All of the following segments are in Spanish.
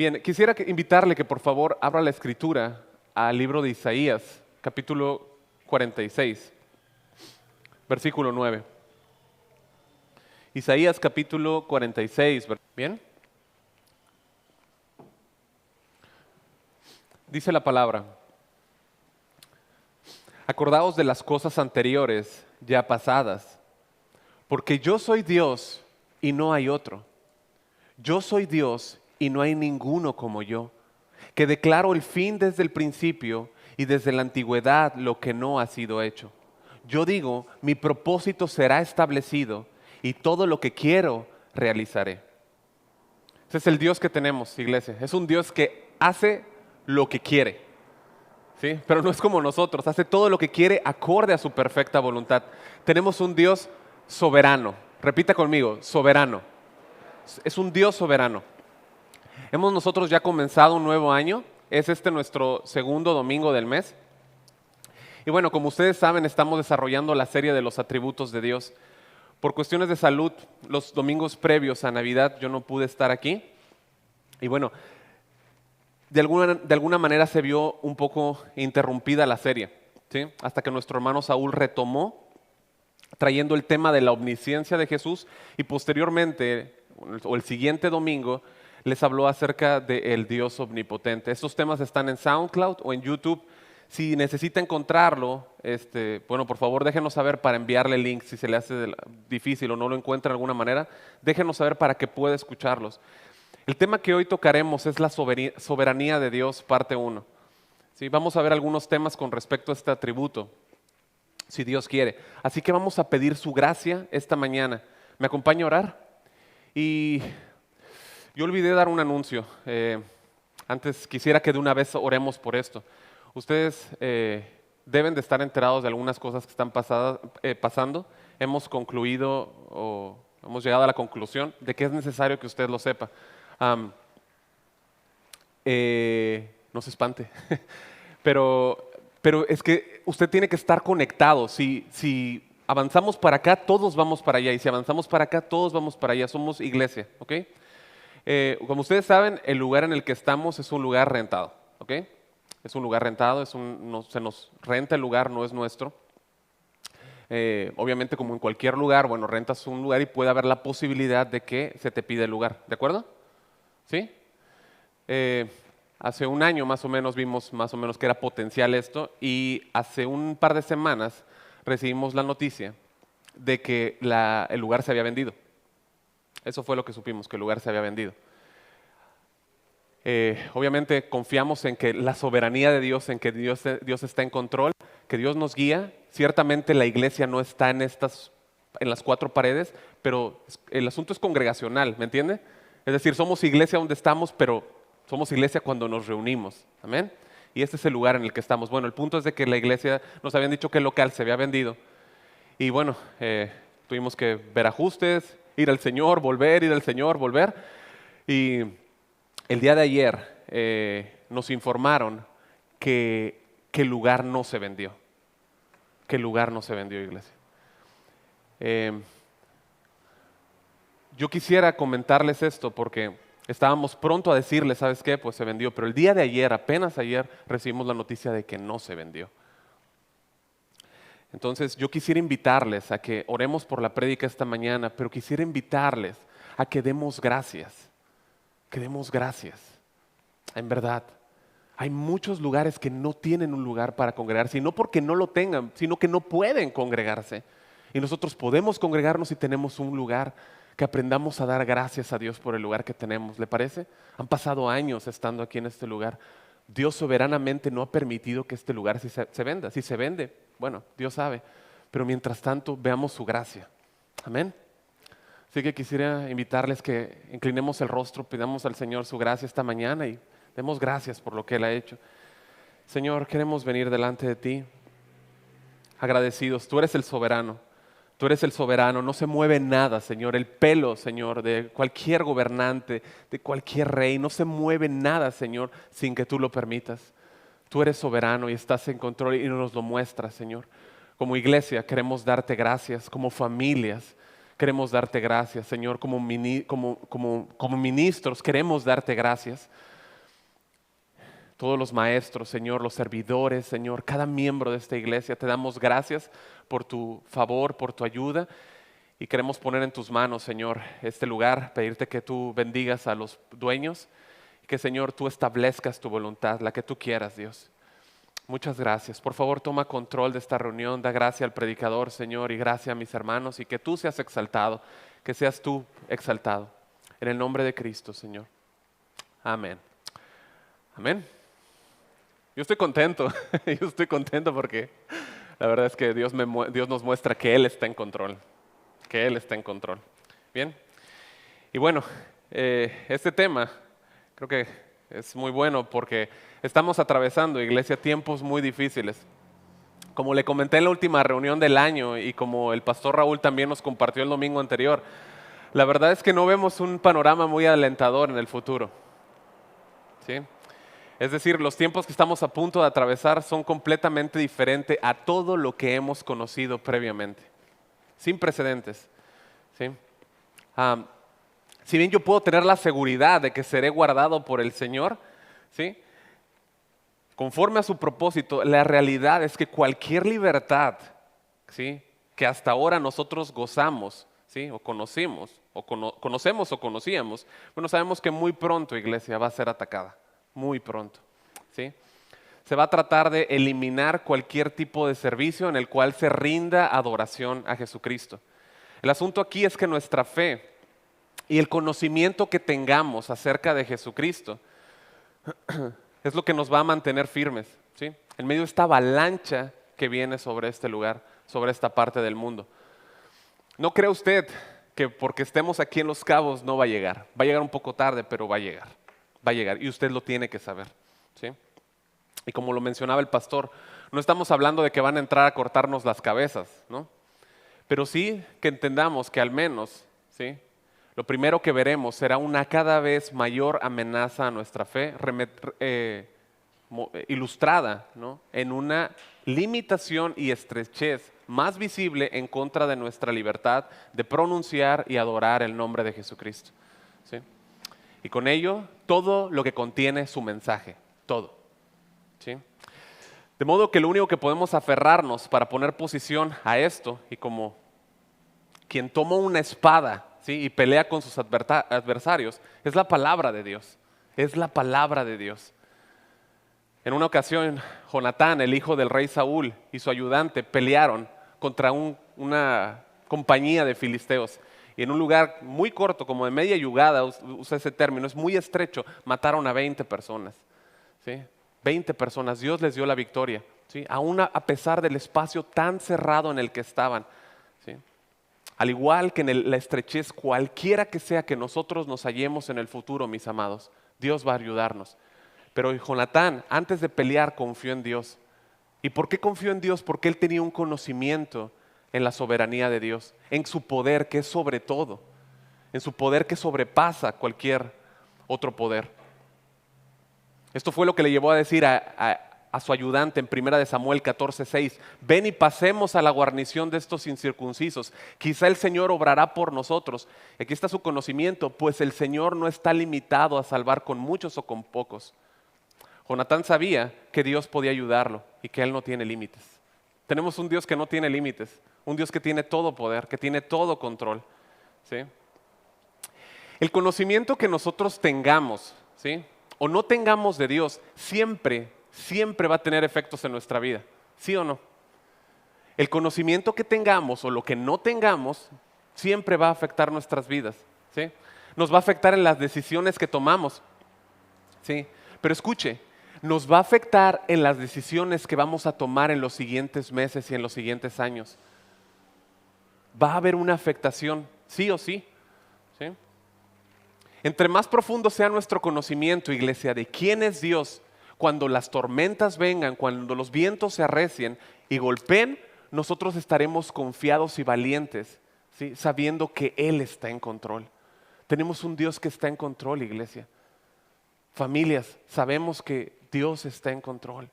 Bien, quisiera invitarle que por favor abra la escritura al libro de Isaías, capítulo 46, versículo 9. Isaías capítulo 46, ¿bien? Dice la palabra: acordaos de las cosas anteriores ya pasadas, porque yo soy Dios y no hay otro. Yo soy Dios y no hay ninguno como yo, que declaro el fin desde el principio y desde la antigüedad lo que no ha sido hecho. Yo digo, mi propósito será establecido y todo lo que quiero realizaré. Ese es el Dios que tenemos, iglesia. Es un Dios que hace lo que quiere, ¿sí? Pero no es como nosotros, hace todo lo que quiere acorde a su perfecta voluntad. Tenemos un Dios soberano. Repita conmigo, soberano. Es un Dios soberano. Hemos nosotros ya comenzado un nuevo año. Es nuestro segundo domingo del mes. Y bueno, como ustedes saben, estamos desarrollando la serie de los atributos de Dios. Por cuestiones de salud, los domingos previos a Navidad yo no pude estar aquí. Y bueno, de alguna manera se vio un poco interrumpida la serie, ¿sí? Hasta que nuestro hermano Saúl retomó, trayendo el tema de la omnisciencia de Jesús, y posteriormente, o el siguiente domingo, les habló acerca del Dios omnipotente. Estos temas están en SoundCloud o en YouTube. Si necesita encontrarlo, bueno, por favor déjenos saber para enviarle el link. Si se le hace difícil o no lo encuentra de alguna manera, déjenos saber para que pueda escucharlos. El tema que hoy tocaremos es la soberanía de Dios, parte 1. ¿Sí? Vamos a ver algunos temas con respecto a este atributo, si Dios quiere. Así que vamos a pedir su gracia esta mañana. ¿Me acompaña a orar? Y yo olvidé dar un anuncio. Antes quisiera que de una vez oremos por esto. Ustedes deben de estar enterados de algunas cosas que están pasando. Hemos concluido o hemos llegado a la conclusión de que es necesario que usted lo sepa. No se espante, pero es que usted tiene que estar conectado. Si avanzamos para acá, todos vamos para allá, y si avanzamos para acá, todos vamos para allá. Somos iglesia, ¿ok? Como ustedes saben, el lugar en el que estamos es un lugar rentado, ¿ok? Es un lugar rentado, se nos renta el lugar, no es nuestro. Obviamente, como en cualquier lugar, bueno, rentas un lugar y puede haber la posibilidad de que se te pida el lugar, ¿de acuerdo? ¿Sí? Hace un año más o menos vimos más o menos que era potencial esto, y hace un par de semanas recibimos la noticia de que el lugar se había vendido. Eso fue lo que supimos, que el lugar se había vendido. Obviamente confiamos en que la soberanía de Dios, en que Dios está en control, que Dios nos guía. Ciertamente la iglesia no está en las 4 paredes, pero el asunto es congregacional, ¿me entiende? Es decir, somos iglesia donde estamos, pero somos iglesia cuando nos reunimos, ¿amén? Y este es el lugar en el que estamos. Bueno, el punto es de que la iglesia, nos habían dicho que el local se había vendido, y bueno, tuvimos que ver ajustes, ir al Señor, volver, y el día de ayer nos informaron que el lugar no se vendió. Que el lugar no se vendió, iglesia. Yo quisiera comentarles esto porque estábamos pronto a decirles, ¿sabes qué? Pues se vendió. Pero el día de ayer, apenas ayer, recibimos la noticia de que no se vendió. Entonces yo quisiera invitarles a que oremos por la prédica esta mañana, pero quisiera invitarles a que demos gracias. Que demos gracias. En verdad, hay muchos lugares que no tienen un lugar para congregarse, y no porque no lo tengan, sino que no pueden congregarse. Y nosotros podemos congregarnos si tenemos un lugar. Que aprendamos a dar gracias a Dios por el lugar que tenemos, ¿le parece? Han pasado años estando aquí en este lugar. Dios soberanamente no ha permitido que este lugar se venda. Si se vende, bueno, Dios sabe. Pero mientras tanto, veamos su gracia. Amén. Así que quisiera invitarles que inclinemos el rostro, pidamos al Señor su gracia esta mañana y demos gracias por lo que Él ha hecho. Señor, queremos venir delante de ti agradecidos. Tú eres el soberano. Tú eres el soberano. No se mueve nada, Señor. El pelo, Señor, de cualquier gobernante, de cualquier rey, no se mueve nada, Señor, sin que tú lo permitas. Tú eres soberano y estás en control y nos lo muestras, Señor. Como iglesia queremos darte gracias, como familias queremos darte gracias, Señor, como ministros queremos darte gracias. todos los maestros, Señor, los servidores, Señor, cada miembro de esta iglesia. Te damos gracias por tu favor, por tu ayuda. Y queremos poner en tus manos, Señor, este lugar, pedirte que tú bendigas a los dueños. Y que, Señor, tú establezcas tu voluntad, la que tú quieras, Dios. Muchas gracias. Por favor, toma control de esta reunión. Da gracia al predicador, Señor, y gracia a mis hermanos. Y que tú seas exaltado, que seas tú exaltado. En el nombre de Cristo, Señor. Amén. Amén. Yo estoy contento. Yo estoy contento porque la verdad es que Dios nos muestra que Él está en control. Que Él está en control. Bien. Y bueno, este tema creo que es muy bueno porque estamos atravesando, iglesia, tiempos muy difíciles. Como le comenté en la última reunión del año y como el pastor Raúl también nos compartió el domingo anterior, la verdad es que no vemos un panorama muy alentador en el futuro. ¿Sí? Es decir, los tiempos que estamos a punto de atravesar son completamente diferentes a todo lo que hemos conocido previamente. Sin precedentes. ¿Sí? Si bien yo puedo tener la seguridad de que seré guardado por el Señor, ¿sí? Conforme a su propósito, la realidad es que cualquier libertad, ¿sí?, que hasta ahora nosotros gozamos, ¿sí?, o conocimos o conocíamos, bueno, sabemos que muy pronto, iglesia, va a ser atacada, muy pronto. ¿Sí? Se va a tratar de eliminar cualquier tipo de servicio en el cual se rinda adoración a Jesucristo. El asunto aquí es que nuestra fe y el conocimiento que tengamos acerca de Jesucristo es lo que nos va a mantener firmes, ¿sí?, en medio de esta avalancha que viene sobre este lugar, sobre esta parte del mundo. No cree usted que porque estemos aquí en Los Cabos no va a llegar. Va a llegar un poco tarde, pero va a llegar. Va a llegar y usted lo tiene que saber, ¿sí? Y como lo mencionaba el pastor, no estamos hablando de que van a entrar a cortarnos las cabezas, ¿no? Pero sí que entendamos que al menos, ¿sí?, lo primero que veremos será una cada vez mayor amenaza a nuestra fe, ilustrada, ¿no?, en una limitación y estrechez más visible en contra de nuestra libertad de pronunciar y adorar el nombre de Jesucristo. ¿Sí? Y con ello, todo lo que contiene su mensaje, todo. ¿Sí? De modo que lo único que podemos aferrarnos para poner posición a esto, y como quien toma una espada, ¿sí?, y pelea con sus adversarios, es la palabra de Dios. Es la palabra de Dios. En una ocasión, Jonatán, el hijo del rey Saúl, y su ayudante pelearon contra una compañía de filisteos. Y en un lugar muy corto, como de media yugada, usa ese término, es muy estrecho, mataron a 20 personas. ¿Sí? 20 personas, Dios les dio la victoria, ¿sí?, aún a pesar del espacio tan cerrado en el que estaban. ¿Sí? Al igual que en la estrechez, cualquiera que sea que nosotros nos hallemos en el futuro, mis amados, Dios va a ayudarnos. Pero Jonatán, antes de pelear, confió en Dios. ¿Y por qué confió en Dios? Porque él tenía un conocimiento en la soberanía de Dios, en su poder que es sobre todo, en su poder que sobrepasa cualquier otro poder. Esto fue lo que le llevó a decir a su ayudante en 1 Samuel 14:6, ven y pasemos a la guarnición de estos incircuncisos, quizá el Señor obrará por nosotros. Aquí está su conocimiento, pues el Señor no está limitado a salvar con muchos o con pocos. Jonatán sabía que Dios podía ayudarlo y que Él no tiene límites. Tenemos un Dios que no tiene límites, un Dios que tiene todo poder, que tiene todo control. ¿Sí? El conocimiento que nosotros tengamos, ¿sí?, o no tengamos de Dios, siempre va a tener efectos en nuestra vida, ¿sí o no? El conocimiento que tengamos o lo que no tengamos, siempre va a afectar nuestras vidas, ¿sí? Nos va a afectar en las decisiones que tomamos, ¿sí? Pero escuche, nos va a afectar en las decisiones que vamos a tomar en los siguientes meses y en los siguientes años. Va a haber una afectación, sí o sí, ¿sí? Entre más profundo sea nuestro conocimiento, iglesia, de quién es Dios, cuando las tormentas vengan, cuando los vientos se arrecien y golpeen, nosotros estaremos confiados y valientes, ¿sí?, sabiendo que Él está en control. Tenemos un Dios que está en control, iglesia. Familias, sabemos que Dios está en control.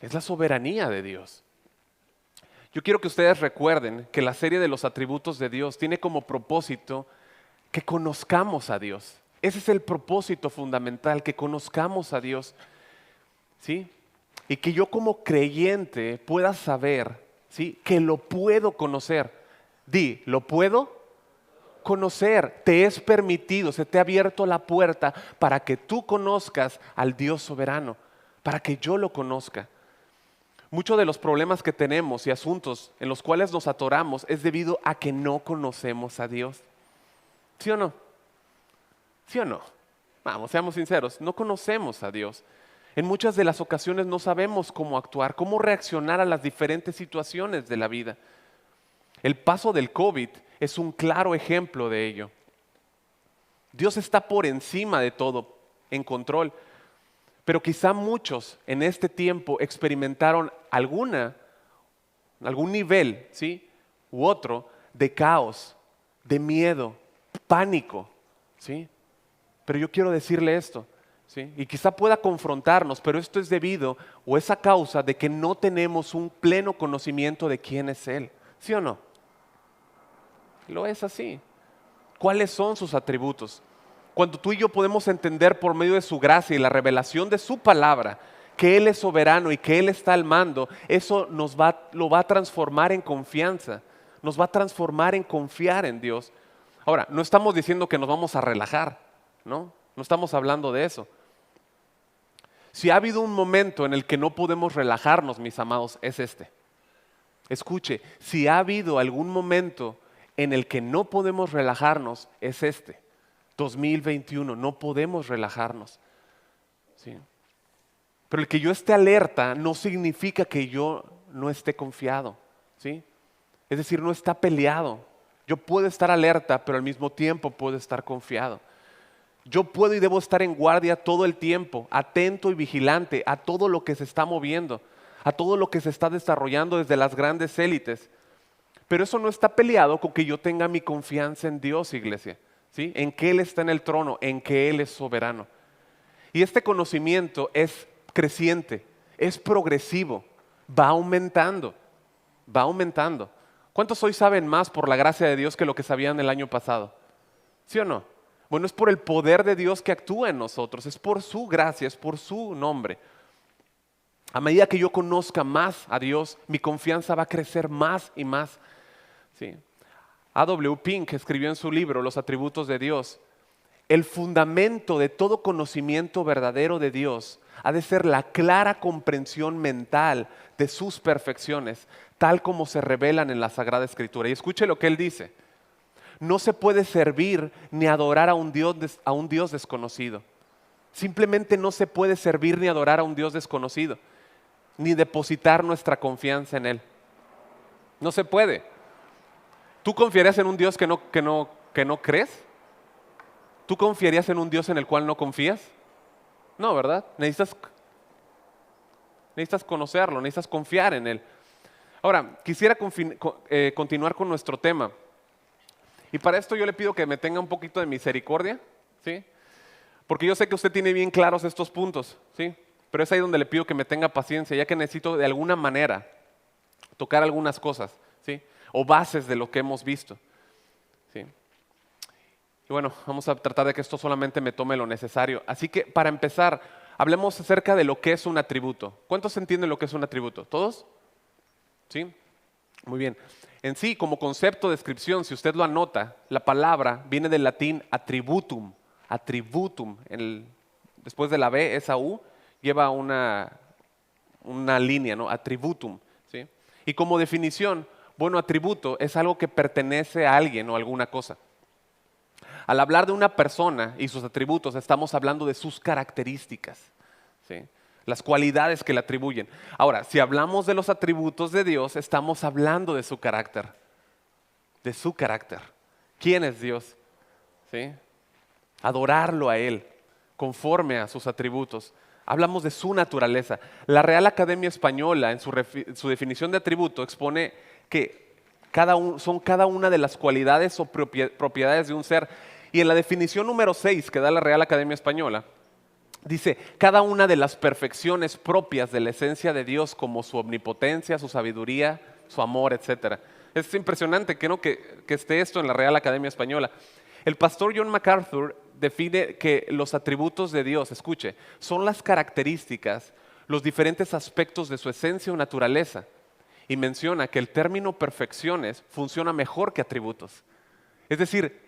Es la soberanía de Dios. Yo quiero que ustedes recuerden que la serie de los atributos de Dios tiene como propósito que conozcamos a Dios. Ese es el propósito fundamental, que conozcamos a Dios, ¿sí? Y que yo como creyente pueda saber, ¿sí?, que lo puedo conocer. Di, ¿lo puedo conocer? Te es permitido, se te ha abierto la puerta para que tú conozcas al Dios soberano, para que yo lo conozca. Muchos de los problemas que tenemos y asuntos en los cuales nos atoramos es debido a que no conocemos a Dios. ¿Sí o no? ¿Sí o no? Vamos, seamos sinceros, no conocemos a Dios. En muchas de las ocasiones no sabemos cómo actuar, cómo reaccionar a las diferentes situaciones de la vida. El paso del COVID es un claro ejemplo de ello. Dios está por encima de todo, en control. Pero quizá muchos en este tiempo experimentaron algún nivel, ¿sí?, u otro de caos, de miedo, pánico, ¿sí? Pero yo quiero decirle esto, ¿sí?, y quizá pueda confrontarnos, pero esto es debido o es a causa de que no tenemos un pleno conocimiento de quién es Él, ¿sí o no? Lo es así. ¿Cuáles son sus atributos? Cuando tú y yo podemos entender por medio de su gracia y la revelación de su palabra que Él es soberano y que Él está al mando, eso lo va a transformar en confianza, nos va a transformar en confiar en Dios. Ahora, no estamos diciendo que nos vamos a relajar, ¿no? No estamos hablando de eso. Si ha habido un momento en el que no podemos relajarnos, mis amados, es este. Escuche, si ha habido algún momento en el que no podemos relajarnos, es este. 2021, no podemos relajarnos, ¿sí? Pero el que yo esté alerta no significa que yo no esté confiado, ¿sí? Es decir, no está peleado. Yo puedo estar alerta, pero al mismo tiempo puedo estar confiado. Yo puedo y debo estar en guardia todo el tiempo, atento y vigilante a todo lo que se está moviendo, a todo lo que se está desarrollando desde las grandes élites. Pero eso no está peleado con que yo tenga mi confianza en Dios, iglesia, ¿sí?, en que Él está en el trono, en que Él es soberano. Y este conocimiento es creciente, es progresivo, va aumentando, va aumentando. ¿Cuántos hoy saben más por la gracia de Dios que lo que sabían el año pasado? ¿Sí o no? Bueno, es por el poder de Dios que actúa en nosotros, es por su gracia, es por su nombre. A medida que yo conozca más a Dios, mi confianza va a crecer más y más, ¿sí? A.W. Pink escribió en su libro Los atributos de Dios: el fundamento de todo conocimiento verdadero de Dios ha de ser la clara comprensión mental de sus perfecciones, tal como se revelan en la Sagrada Escritura. Y escuche lo que él dice: no se puede servir ni adorar a un Dios desconocido. Simplemente no se puede servir ni adorar a un Dios desconocido, ni depositar nuestra confianza en Él. No se puede. ¿Tú confiarías en un Dios que no crees? ¿Tú confiarías en un Dios en el cual no confías? No, ¿verdad? Necesitas conocerlo, necesitas confiar en Él. Ahora, quisiera continuar con nuestro tema. Y para esto yo le pido que me tenga un poquito de misericordia, ¿sí? Porque yo sé que usted tiene bien claros estos puntos, ¿sí? Pero es ahí donde le pido que me tenga paciencia, ya que necesito de alguna manera tocar algunas cosas, ¿sí?, o bases de lo que hemos visto, ¿sí? Y bueno, vamos a tratar de que esto solamente me tome lo necesario. Así que para empezar, hablemos acerca de lo que es un atributo. ¿Cuántos entienden lo que es un atributo? ¿Todos? ¿Sí? Muy bien. En sí, como concepto de descripción, si usted lo anota, la palabra viene del latín attributum. Attributum. Después de la B, esa U, lleva una línea, ¿no? Attributum, ¿sí? Y como definición, bueno, atributo es algo que pertenece a alguien o a alguna cosa. Al hablar de una persona y sus atributos, estamos hablando de sus características, ¿sí?, las cualidades que le atribuyen. Ahora, si hablamos de los atributos de Dios, estamos hablando de su carácter. De su carácter. ¿Quién es Dios? ¿Sí? Adorarlo a Él, conforme a sus atributos. Hablamos de su naturaleza. La Real Academia Española, en su definición de atributo, expone que son cada una de las cualidades o propiedades de un ser. Y en la definición número 6 que da la Real Academia Española, dice: cada una de las perfecciones propias de la esencia de Dios, como su omnipotencia, su sabiduría, su amor, etc. Es impresionante que esté esto en la Real Academia Española. El pastor John MacArthur define que los atributos de Dios, escuche, son las características, los diferentes aspectos de su esencia o naturaleza. Y menciona que el término perfecciones funciona mejor que atributos. Es decir,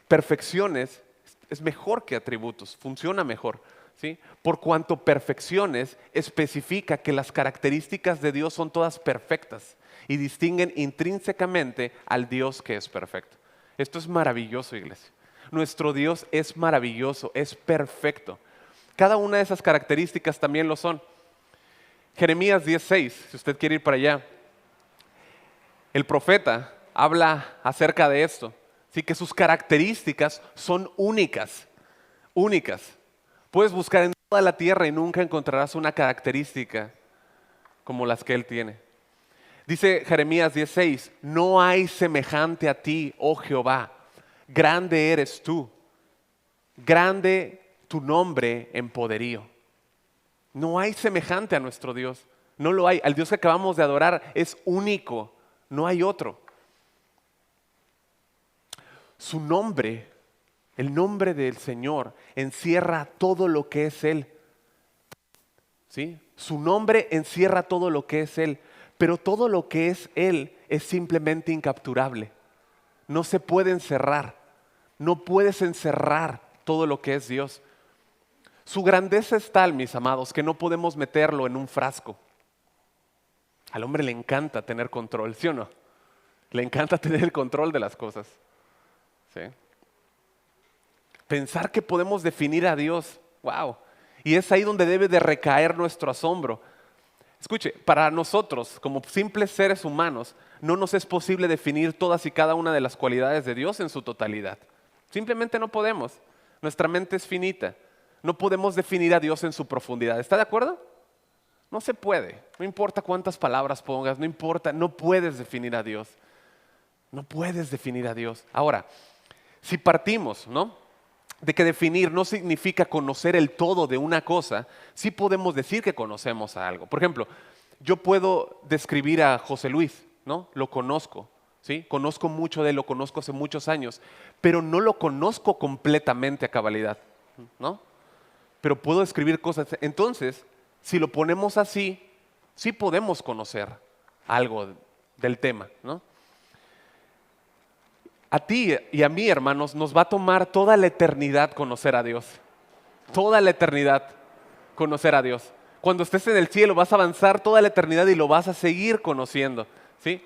perfecciones es mejor que atributos, funciona mejor. ¿Sí? Por cuanto perfecciones especifica que las características de Dios son todas perfectas y distinguen intrínsecamente al Dios que es perfecto. Esto es maravilloso, iglesia. Nuestro Dios es maravilloso, es perfecto. Cada una de esas características también lo son. Jeremías 10:6, si usted quiere ir para allá, el profeta habla acerca de esto, ¿sí? Que sus características son únicas, únicas. Puedes buscar en toda la tierra y nunca encontrarás una característica como las que Él tiene. Dice Jeremías 10:6, no hay semejante a ti, oh Jehová, grande eres tú, grande tu nombre en poderío. No hay semejante a nuestro Dios, no lo hay. Al Dios que acabamos de adorar es único, no hay otro. Su nombre, el nombre del Señor, encierra todo lo que es Él. ¿Sí? Su nombre encierra todo lo que es Él, pero todo lo que es Él es simplemente incapturable. No se puede encerrar, no puedes encerrar todo lo que es Dios. Su grandeza es tal, mis amados, que no podemos meterlo en un frasco. Al hombre le encanta tener control, ¿sí o no? Le encanta tener el control de las cosas. ¿Sí? Pensar que podemos definir a Dios, wow. Y es ahí donde debe de recaer nuestro asombro. Escuche, para nosotros, como simples seres humanos, no nos es posible definir todas y cada una de las cualidades de Dios en su totalidad. Simplemente no podemos. Nuestra mente es finita. No podemos definir a Dios en su profundidad. ¿Está de acuerdo? No se puede. No importa cuántas palabras pongas, no importa, no puedes definir a Dios. No puedes definir a Dios. Ahora, si partimos, ¿no?, de que definir no significa conocer el todo de una cosa, sí podemos decir que conocemos a algo. Por ejemplo, yo puedo describir a José Luis, ¿no? Lo conozco, ¿sí? Conozco mucho de él, lo conozco hace muchos años, pero no lo conozco completamente a cabalidad, ¿no? Pero puedo describir cosas. Entonces, si lo ponemos así, sí podemos conocer algo del tema, ¿no? A ti y a mí, hermanos, nos va a tomar toda la eternidad conocer a Dios. Toda la eternidad conocer a Dios. Cuando estés en el cielo vas a avanzar toda la eternidad y lo vas a seguir conociendo, ¿sí?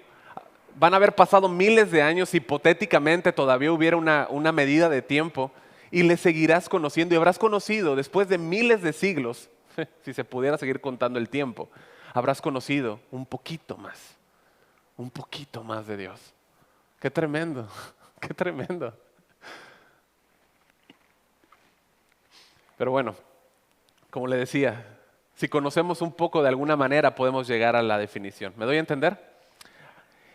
Van a haber pasado miles de años, hipotéticamente todavía hubiera una medida de tiempo, y le seguirás conociendo y habrás conocido después de miles de siglos, si se pudiera seguir contando el tiempo, habrás conocido un poquito más de Dios. Qué tremendo, qué tremendo. Pero bueno, como le decía, si conocemos un poco de alguna manera podemos llegar a la definición. ¿Me doy a entender?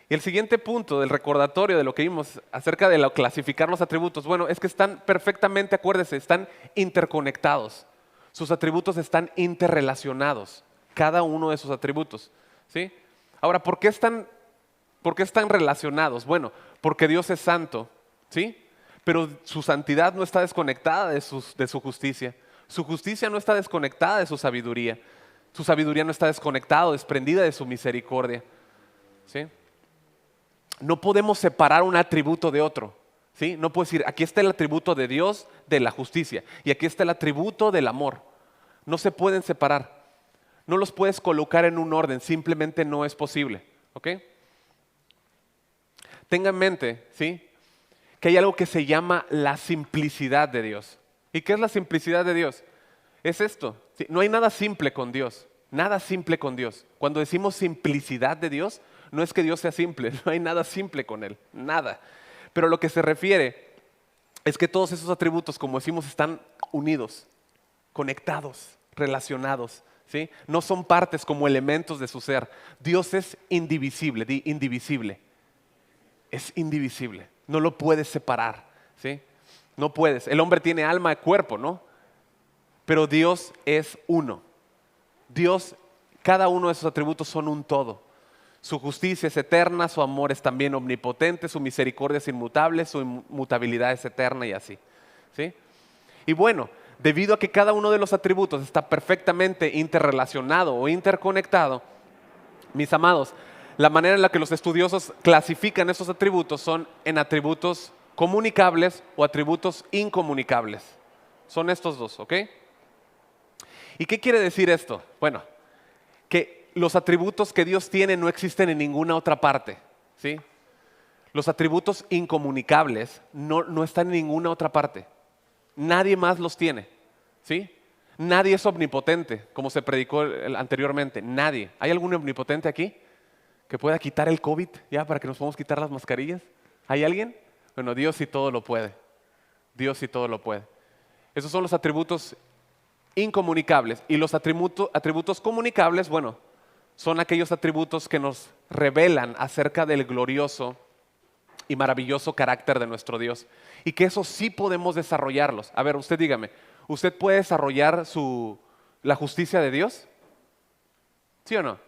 Y el siguiente punto del recordatorio de lo que vimos acerca de clasificar los atributos, bueno, es que están perfectamente, acuérdese, están interconectados. Sus atributos están interrelacionados, cada uno de sus atributos, ¿sí? Ahora, ¿por qué están relacionados? Bueno, porque Dios es santo, ¿sí? Pero su santidad no está desconectada de su justicia. Su justicia no está desconectada de su sabiduría. Su sabiduría no está desconectada o desprendida de su misericordia, ¿sí? No podemos separar un atributo de otro, ¿sí? No puedo decir, aquí está el atributo de Dios de la justicia y aquí está el atributo del amor. No se pueden separar. No los puedes colocar en un orden, simplemente no es posible, ¿ok? Tenga en mente, ¿sí?, que hay algo que se llama la simplicidad de Dios. ¿Y qué es la simplicidad de Dios? Es esto, ¿sí? No hay nada simple con Dios, nada simple con Dios. Cuando decimos simplicidad de Dios, no es que Dios sea simple, no hay nada simple con Él, nada. Pero lo que se refiere es que todos esos atributos, como decimos, están unidos, conectados, relacionados, ¿sí? No son partes como elementos de su ser. Dios es indivisible, indivisible. Es indivisible, no lo puedes separar, ¿sí? No puedes. El hombre tiene alma y cuerpo, ¿no? Pero Dios es uno. Dios, cada uno de sus atributos son un todo. Su justicia es eterna, su amor es también omnipotente, su misericordia es inmutable, su inmutabilidad es eterna y así, ¿sí? Y bueno, debido a que cada uno de los atributos está perfectamente interrelacionado o interconectado, mis amados, la manera en la que los estudiosos clasifican esos atributos son en atributos comunicables o atributos incomunicables. Son estos dos, ¿ok? ¿Y qué quiere decir esto? Bueno, que los atributos que Dios tiene no existen en ninguna otra parte, ¿sí? Los atributos incomunicables no están en ninguna otra parte. Nadie más los tiene, ¿sí? Nadie es omnipotente, como se predicó anteriormente. Nadie. ¿Hay algún omnipotente aquí que pueda quitar el COVID ya para que nos podamos quitar las mascarillas? ¿Hay alguien? Bueno, Dios sí todo lo puede. Dios sí todo lo puede. Esos son los atributos incomunicables. Y los atributos comunicables, bueno, son aquellos atributos que nos revelan acerca del glorioso y maravilloso carácter de nuestro Dios. Y que eso sí podemos desarrollarlos. A ver, usted dígame, ¿usted puede desarrollar la justicia de Dios? ¿Sí o no?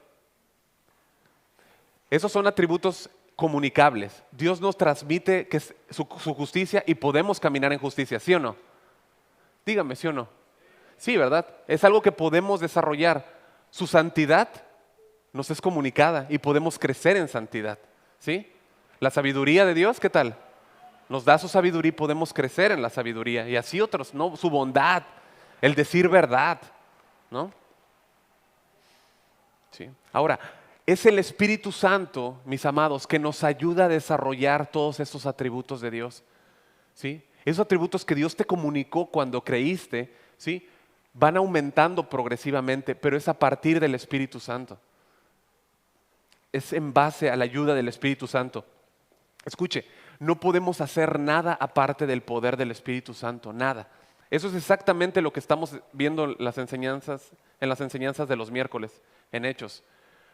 Esos son atributos comunicables. Dios nos transmite su justicia y podemos caminar en justicia, ¿sí o no? Dígame, ¿sí o no? Sí, ¿verdad? Es algo que podemos desarrollar. Su santidad nos es comunicada y podemos crecer en santidad, ¿sí? La sabiduría de Dios, ¿qué tal? Nos da su sabiduría y podemos crecer en la sabiduría. Y así otros, ¿no? Su bondad, el decir verdad, ¿no? Sí. Ahora, es el Espíritu Santo, mis amados, que nos ayuda a desarrollar todos estos atributos de Dios, ¿sí? Esos atributos que Dios te comunicó cuando creíste, ¿sí? Van aumentando progresivamente, pero es a partir del Espíritu Santo. Es en base a la ayuda del Espíritu Santo. Escuche, no podemos hacer nada aparte del poder del Espíritu Santo, nada. Eso es exactamente lo que estamos viendo en las enseñanzas de los miércoles, en Hechos.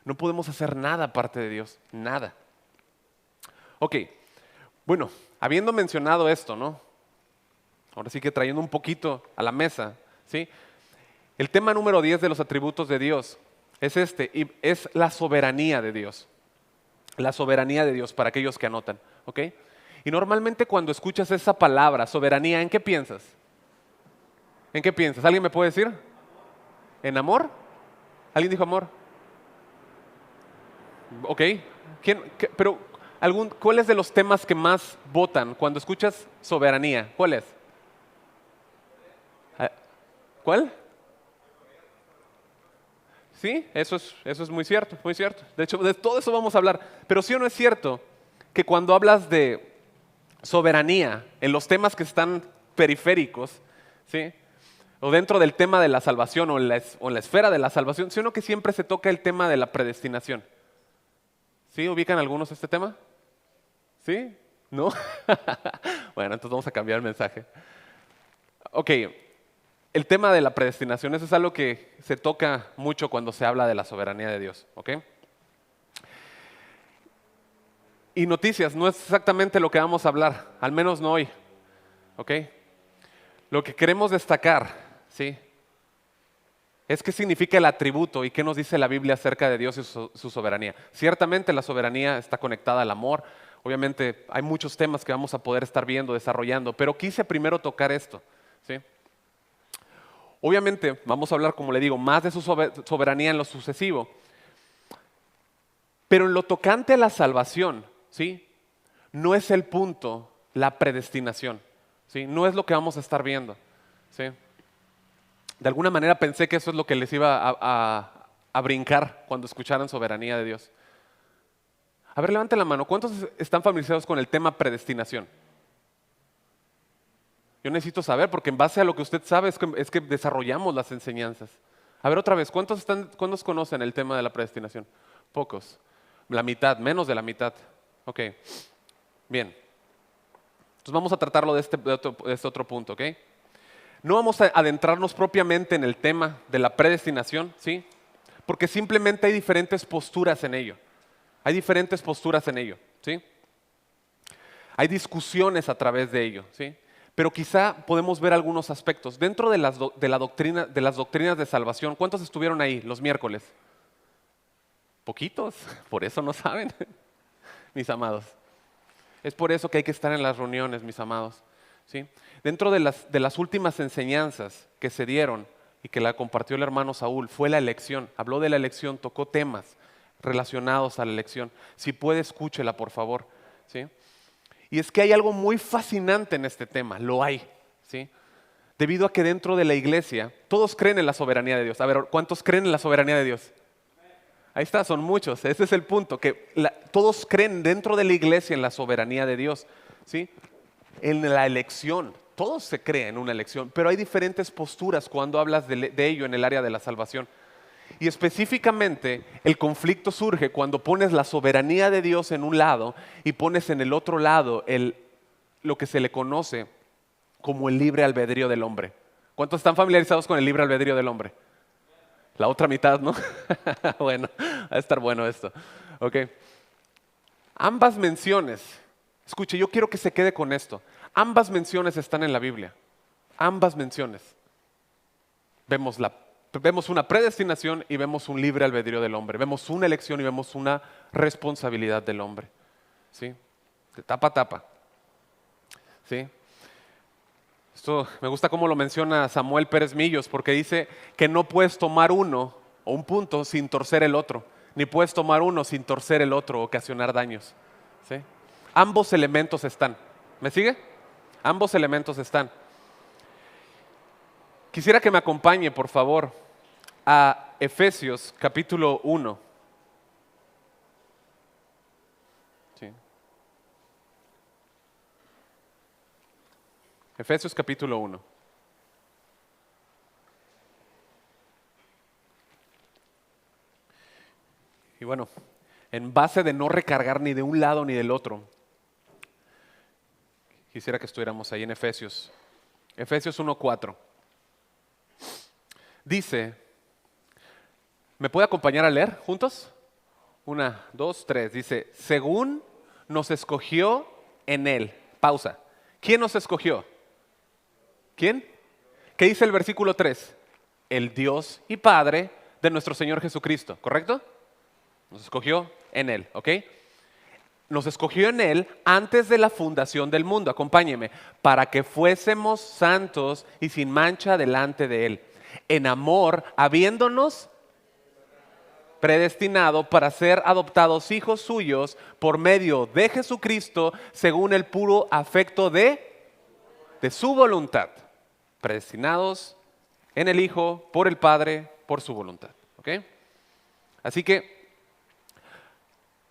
No podemos hacer nada aparte de Dios, nada. Ok, bueno, habiendo mencionado esto, ¿no? Ahora sí que trayendo un poquito a la mesa, ¿sí? El tema número 10 de los atributos de Dios es y es la soberanía de Dios. La soberanía de Dios, para aquellos que anotan, ¿ok? Y normalmente cuando escuchas esa palabra, soberanía, ¿en qué piensas? ¿En qué piensas? ¿Alguien me puede decir? ¿En amor? ¿Alguien dijo amor? Ok. Pero, ¿cuál es de los temas que más votan cuando escuchas soberanía? ¿Cuál es? Ah, ¿cuál? Sí, eso es muy cierto, muy cierto. De hecho, de todo eso vamos a hablar. Pero sí o no es cierto que cuando hablas de soberanía en los temas que están periféricos, ¿sí? O dentro del tema de la salvación o en la esfera de la salvación, ¿sí o no que siempre se toca el tema de la predestinación? ¿Sí? ¿Ubican algunos este tema? ¿Sí? ¿No? Bueno, entonces vamos a cambiar el mensaje. Ok, el tema de la predestinación, eso es algo que se toca mucho cuando se habla de la soberanía de Dios, ¿ok? Y noticias, no es exactamente lo que vamos a hablar, al menos no hoy, ¿ok? Lo que queremos destacar, ¿sí? Es qué significa el atributo y qué nos dice la Biblia acerca de Dios y su soberanía. Ciertamente la soberanía está conectada al amor. Obviamente hay muchos temas que vamos a poder estar viendo, desarrollando, pero quise primero tocar esto, ¿sí? Obviamente vamos a hablar, como le digo, más de su soberanía en lo sucesivo. Pero en lo tocante a la salvación, ¿sí? No es el punto la predestinación, ¿sí? No es lo que vamos a estar viendo, ¿sí? De alguna manera pensé que eso es lo que les iba a brincar cuando escucharan soberanía de Dios. A ver, levanten la mano. ¿Cuántos están familiarizados con el tema predestinación? Yo necesito saber, porque en base a lo que usted sabe es que desarrollamos las enseñanzas. A ver, otra vez, ¿cuántos conocen el tema de la predestinación? Pocos. La mitad, menos de la mitad. Ok, bien. Entonces vamos a tratarlo de este otro punto, ¿ok? No vamos a adentrarnos propiamente en el tema de la predestinación, ¿sí? Porque simplemente hay diferentes posturas en ello. Hay diferentes posturas en ello, ¿sí? Hay discusiones a través de ello, ¿sí? Pero quizá podemos ver algunos aspectos. Dentro de las doctrinas de salvación, ¿cuántos estuvieron ahí los miércoles? Poquitos, por eso no saben, mis amados. Es por eso que hay que estar en las reuniones, mis amados. ¿sí? Dentro de las últimas enseñanzas que se dieron y que la compartió el hermano Saúl fue la elección. Habló de la elección, tocó temas relacionados a la elección. Si puede, escúchela, por favor, ¿sí? Y es que hay algo muy fascinante en este tema, lo hay, ¿sí? Debido a que dentro de la iglesia todos creen en la soberanía de Dios. A ver, ¿cuántos creen en la soberanía de Dios? Ahí está, son muchos. Ese es el punto, que todos creen dentro de la iglesia en la soberanía de Dios, ¿sí? En la elección, todos se creen en una elección, pero hay diferentes posturas cuando hablas de ello en el área de la salvación. Y específicamente el conflicto surge cuando pones la soberanía de Dios en un lado y pones en el otro lado lo que se le conoce como el libre albedrío del hombre. ¿Cuántos están familiarizados con el libre albedrío del hombre? La otra mitad, ¿no? Bueno, va a estar bueno esto. Ok. Ambas menciones, escuche, yo quiero que se quede con esto. Ambas menciones están en la Biblia. Ambas menciones. Vemos una predestinación y vemos un libre albedrío del hombre. Vemos una elección y vemos una responsabilidad del hombre. ¿Sí? De tapa a tapa. ¿Sí? Esto me gusta cómo lo menciona Samuel Pérez Millos, porque dice que no puedes tomar uno o un punto sin torcer el otro, ni puedes tomar uno sin torcer el otro o ocasionar daños. ¿Sí? Ambos elementos están. ¿Me sigue? Ambos elementos están. Quisiera que me acompañe, por favor, a Efesios capítulo 1. Sí. Efesios capítulo 1. Y bueno, en base de no recargar ni de un lado ni del otro, quisiera que estuviéramos ahí en Efesios. Efesios 1:4. Dice, ¿me puede acompañar a leer juntos? 1, 2, 3. Dice, según nos escogió en Él. Pausa. ¿Quién nos escogió? ¿Quién? ¿Qué dice el versículo 3? El Dios y Padre de nuestro Señor Jesucristo, ¿correcto? Nos escogió en Él, ¿ok? Nos escogió en Él antes de la fundación del mundo, acompáñeme, para que fuésemos santos y sin mancha delante de Él. En amor, habiéndonos predestinado para ser adoptados hijos suyos por medio de Jesucristo, según el puro afecto de su voluntad. Predestinados en el Hijo, por el Padre, por su voluntad. ¿Ok? Así que,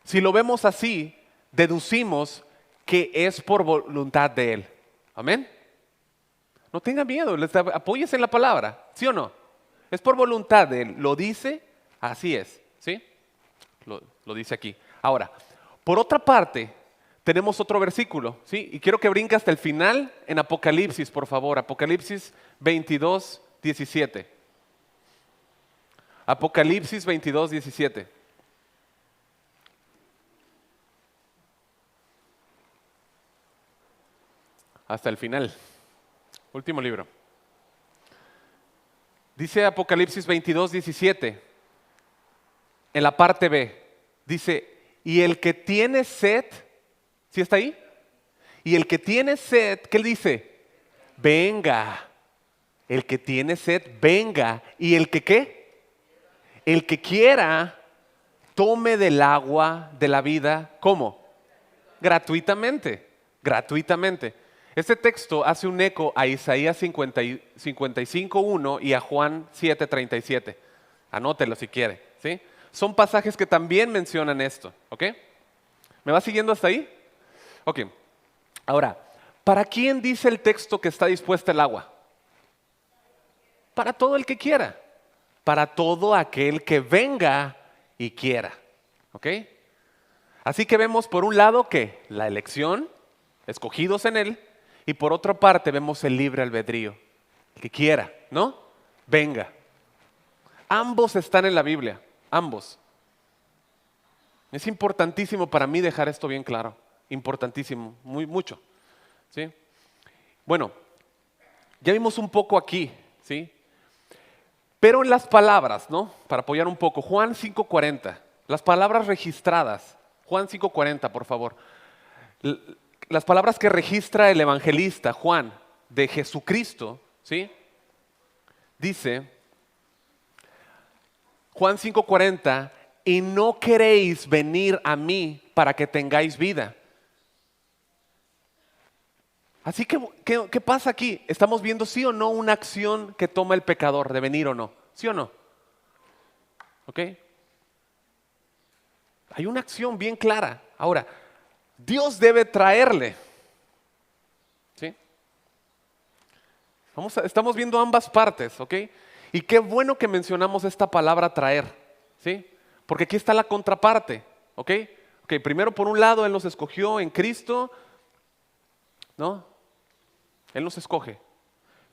si lo vemos así, deducimos que es por voluntad de Él. ¿Amén? No tenga miedo, apóyese en la palabra, ¿sí o no? Es por voluntad de Él, lo dice, así es, ¿sí? Lo dice aquí. Ahora, por otra parte, tenemos otro versículo, ¿sí? Y quiero que brinque hasta el final en Apocalipsis, por favor. Apocalipsis 22, 17. Apocalipsis 22, 17. Hasta el final. Último libro. Dice Apocalipsis 22, 17. En la parte B. Dice, y el que tiene sed, ¿sí está ahí? Y el que tiene sed, ¿qué le dice? Venga. El que tiene sed, venga. ¿Y el que qué? El que quiera, tome del agua de la vida. ¿Cómo? Gratuitamente. Gratuitamente. Este texto hace un eco a Isaías 55:1 y a Juan 7:37. Anótelo si quiere, ¿sí? Son pasajes que también mencionan esto, ¿ok? ¿Me va siguiendo hasta ahí? Ok. Ahora, ¿para quién dice el texto que está dispuesta el agua? Para todo el que quiera. Para todo aquel que venga y quiera, ¿ok? Así que vemos por un lado que la elección, escogidos en Él, y por otra parte vemos el libre albedrío. El que quiera, ¿no? Venga. Ambos están en la Biblia, ambos. Es importantísimo para mí dejar esto bien claro. Importantísimo, mucho. ¿Sí? Bueno, ya vimos un poco aquí, ¿sí? Pero en las palabras, ¿no? Para apoyar un poco, Juan 5:40, las palabras registradas. Juan 5:40, por favor. las palabras que registra el evangelista Juan de Jesucristo, ¿sí? Dice, Juan 5:40, y no queréis venir a mí para que tengáis vida. Así que, ¿qué pasa aquí? Estamos viendo sí o no una acción que toma el pecador de venir o no. ¿Sí o no? ¿Ok? Hay una acción bien clara. Ahora, Dios debe traerle. ¿Sí? Estamos viendo ambas partes, ¿ok? Y qué bueno que mencionamos esta palabra traer, ¿sí? Porque aquí está la contraparte, ¿ok? Ok, primero por un lado Él nos escogió en Cristo, ¿no? Él nos escoge.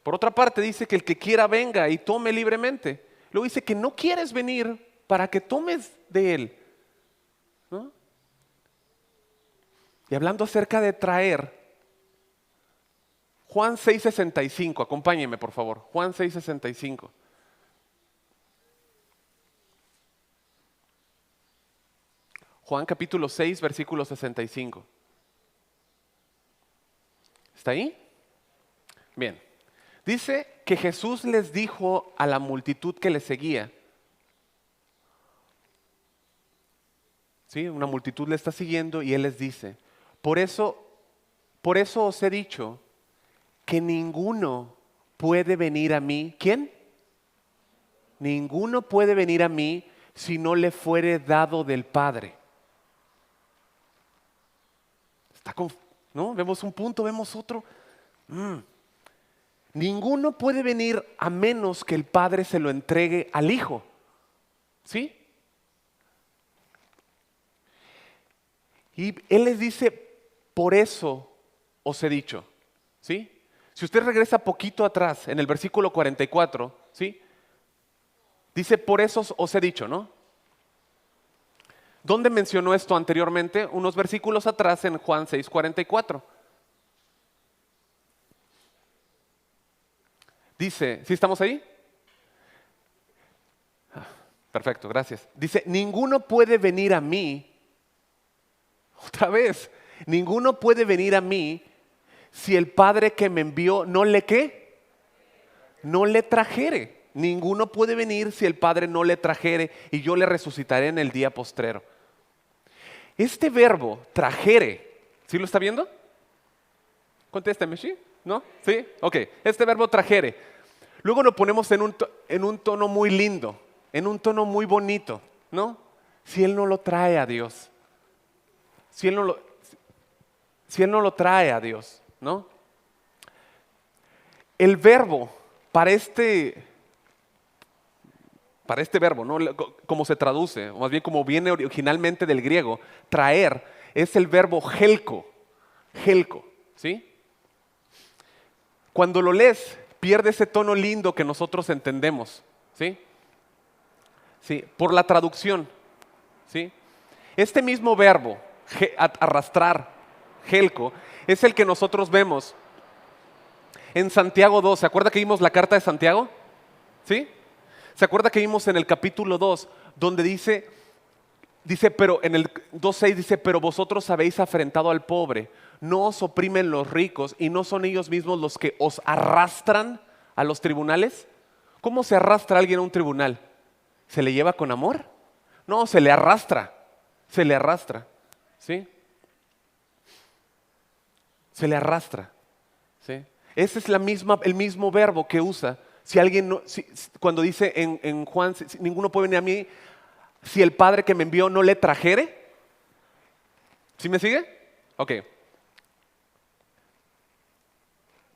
Por otra parte dice que el que quiera venga y tome libremente. Luego dice que no quieres venir para que tomes de Él, ¿no? Y hablando acerca de traer, Juan 6:65, acompáñenme por favor, Juan 6:65. Juan capítulo 6, versículo 65. ¿Está ahí? Bien. Dice que Jesús les dijo a la multitud que le seguía, ¿sí? Una multitud le está siguiendo y Él les dice, por eso os he dicho que ninguno puede venir a mí. ¿Quién? Ninguno puede venir a mí si no le fuere dado del Padre. ¿No? Vemos un punto, vemos otro. Ninguno puede venir a menos que el Padre se lo entregue al Hijo. ¿Sí? Y Él les dice, por eso os he dicho. ¿Sí? Si usted regresa poquito atrás, en el versículo 44, ¿sí? Dice, por eso os he dicho, ¿no? ¿Dónde mencionó esto anteriormente? Unos versículos atrás en Juan 6:44. Dice, ¿sí estamos ahí? Perfecto, gracias. Dice, ninguno puede venir a mí, otra vez, ninguno puede venir a mí si el Padre que me envió no le ¿qué? No le trajere. Ninguno puede venir si el Padre no le trajere y yo le resucitaré en el día postrero. Este verbo, trajere, ¿sí lo está viendo? Contésteme, ¿sí? ¿No? ¿Sí? Ok, este verbo trajere. Luego lo ponemos en un tono muy lindo, en un tono muy bonito, ¿no? Si Él no lo trae a Dios. Si Él no lo trae a Dios, ¿no? El verbo para este verbo, ¿no? Como se traduce, o más bien como viene originalmente del griego, traer, es el verbo helko, ¿sí? Cuando lo lees, pierde ese tono lindo que nosotros entendemos, ¿sí? Sí, por la traducción, ¿sí? Este mismo verbo, arrastrar, helko, es el que nosotros vemos en Santiago 2. ¿Se acuerda que vimos la carta de Santiago? ¿Sí? ¿Se acuerda que vimos en el capítulo 2 donde dice, pero en el 2:6 dice, pero vosotros habéis afrentado al pobre, no os oprimen los ricos y no son ellos mismos los que os arrastran a los tribunales? ¿Cómo se arrastra a alguien a un tribunal? ¿Se le lleva con amor? No, se le arrastra, ¿sí? Se le arrastra, ¿sí? Ese es el mismo verbo que usa. Si alguien cuando dice en Juan, ninguno puede venir a mí si el Padre que me envió no le trajere. ¿Sí me sigue? Ok.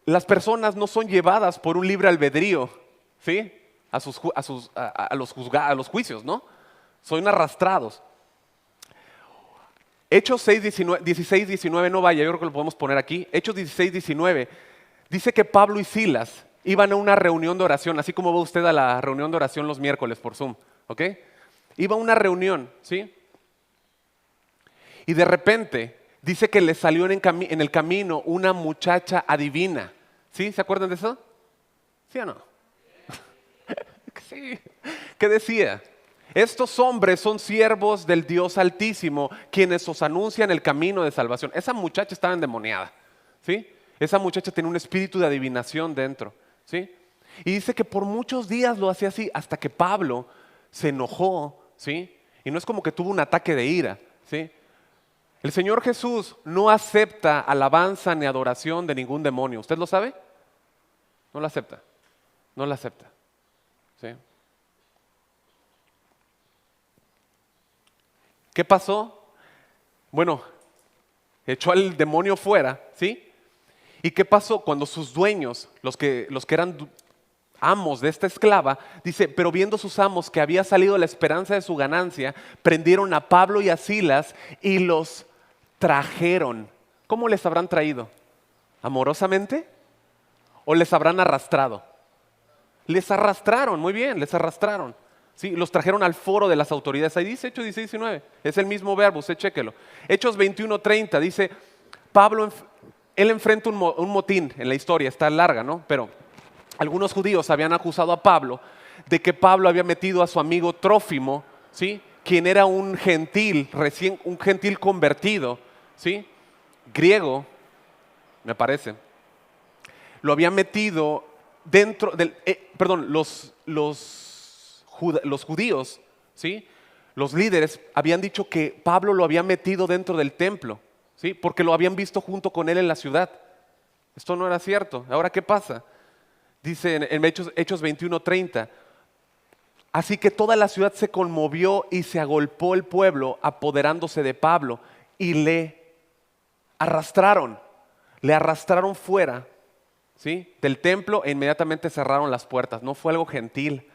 Las personas no son llevadas por un libre albedrío, ¿sí? A los juicios, ¿no? Son arrastrados. Hechos 16, 19, no vaya, yo creo que lo podemos poner aquí. Hechos 16, 19, dice que Pablo y Silas iban a una reunión de oración, así como va usted a la reunión de oración los miércoles por Zoom, ¿ok? Iba a una reunión, ¿sí? Y de repente dice que le salió en el camino una muchacha adivina, ¿sí? ¿Se acuerdan de eso? ¿Sí o no? Sí. ¿Qué decía? estos hombres son siervos del Dios Altísimo, quienes os anuncian el camino de salvación. Esa muchacha estaba endemoniada, ¿sí? Esa muchacha tenía un espíritu de adivinación dentro, ¿sí? Y dice que por muchos días lo hacía así, hasta que Pablo se enojó, ¿sí? Y no es como que tuvo un ataque de ira, ¿sí? El Señor Jesús no acepta alabanza ni adoración de ningún demonio. ¿Usted lo sabe? No la acepta. No la acepta. ¿Sí? ¿Qué pasó? Bueno, echó al demonio fuera, ¿sí? ¿Y qué pasó cuando sus dueños, los que eran amos de esta esclava, dice, pero viendo sus amos que había salido la esperanza de su ganancia, prendieron a Pablo y a Silas y los trajeron? ¿Cómo les habrán traído? ¿Amorosamente? ¿O les habrán arrastrado? Les arrastraron, muy bien, les arrastraron. Sí, los trajeron al foro de las autoridades. Ahí dice Hechos 16:19. Es el mismo verbo, usted chéquelo. Hechos 21:30 dice, Pablo, él enfrenta un motín en la historia, está larga, ¿no? Pero algunos judíos habían acusado a Pablo de que Pablo había metido a su amigo Trófimo, ¿sí? Quien era un gentil, un gentil convertido, ¿sí? Griego, me parece. Lo había metido dentro del, los judíos, ¿sí? Los líderes habían dicho que Pablo lo había metido dentro del templo, ¿sí? Porque lo habían visto junto con él en la ciudad. Esto no era cierto. Ahora, ¿qué pasa? Dice en Hechos 21:30, así que toda la ciudad se conmovió y se agolpó el pueblo apoderándose de Pablo y le arrastraron fuera, ¿sí? Del templo e inmediatamente cerraron las puertas. No fue algo gentil.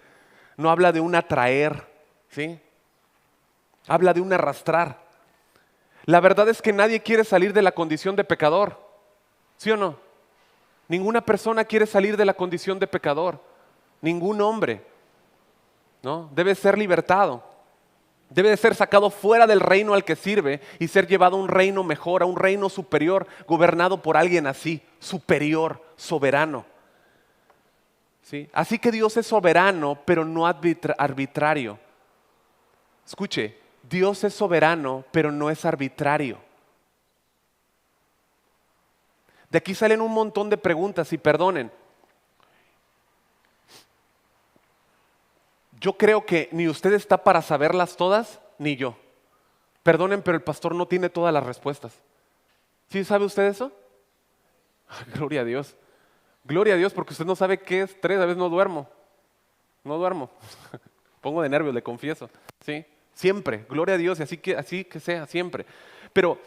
No habla de un atraer, ¿sí? Habla de un arrastrar. La verdad es que nadie quiere salir de la condición de pecador, ¿sí o no? Ninguna persona quiere salir de la condición de pecador. Ningún hombre, ¿no? Debe ser libertado. Debe de ser sacado fuera del reino al que sirve y ser llevado a un reino mejor, a un reino superior, gobernado por alguien así, superior, soberano. ¿Sí? Así que Dios es soberano, pero no arbitrario. Escuche, Dios es soberano, pero no es arbitrario. De aquí salen un montón de preguntas y perdonen. Yo creo que ni usted está para saberlas todas, ni yo. Perdonen, pero el pastor no tiene todas las respuestas. ¿Sí sabe usted eso? Gloria a Dios. Gloria a Dios, porque usted no sabe qué es 3, a veces no duermo. No duermo. Pongo de nervios, le confieso. ¿Sí? Siempre, gloria a Dios, y así que sea, siempre. Pero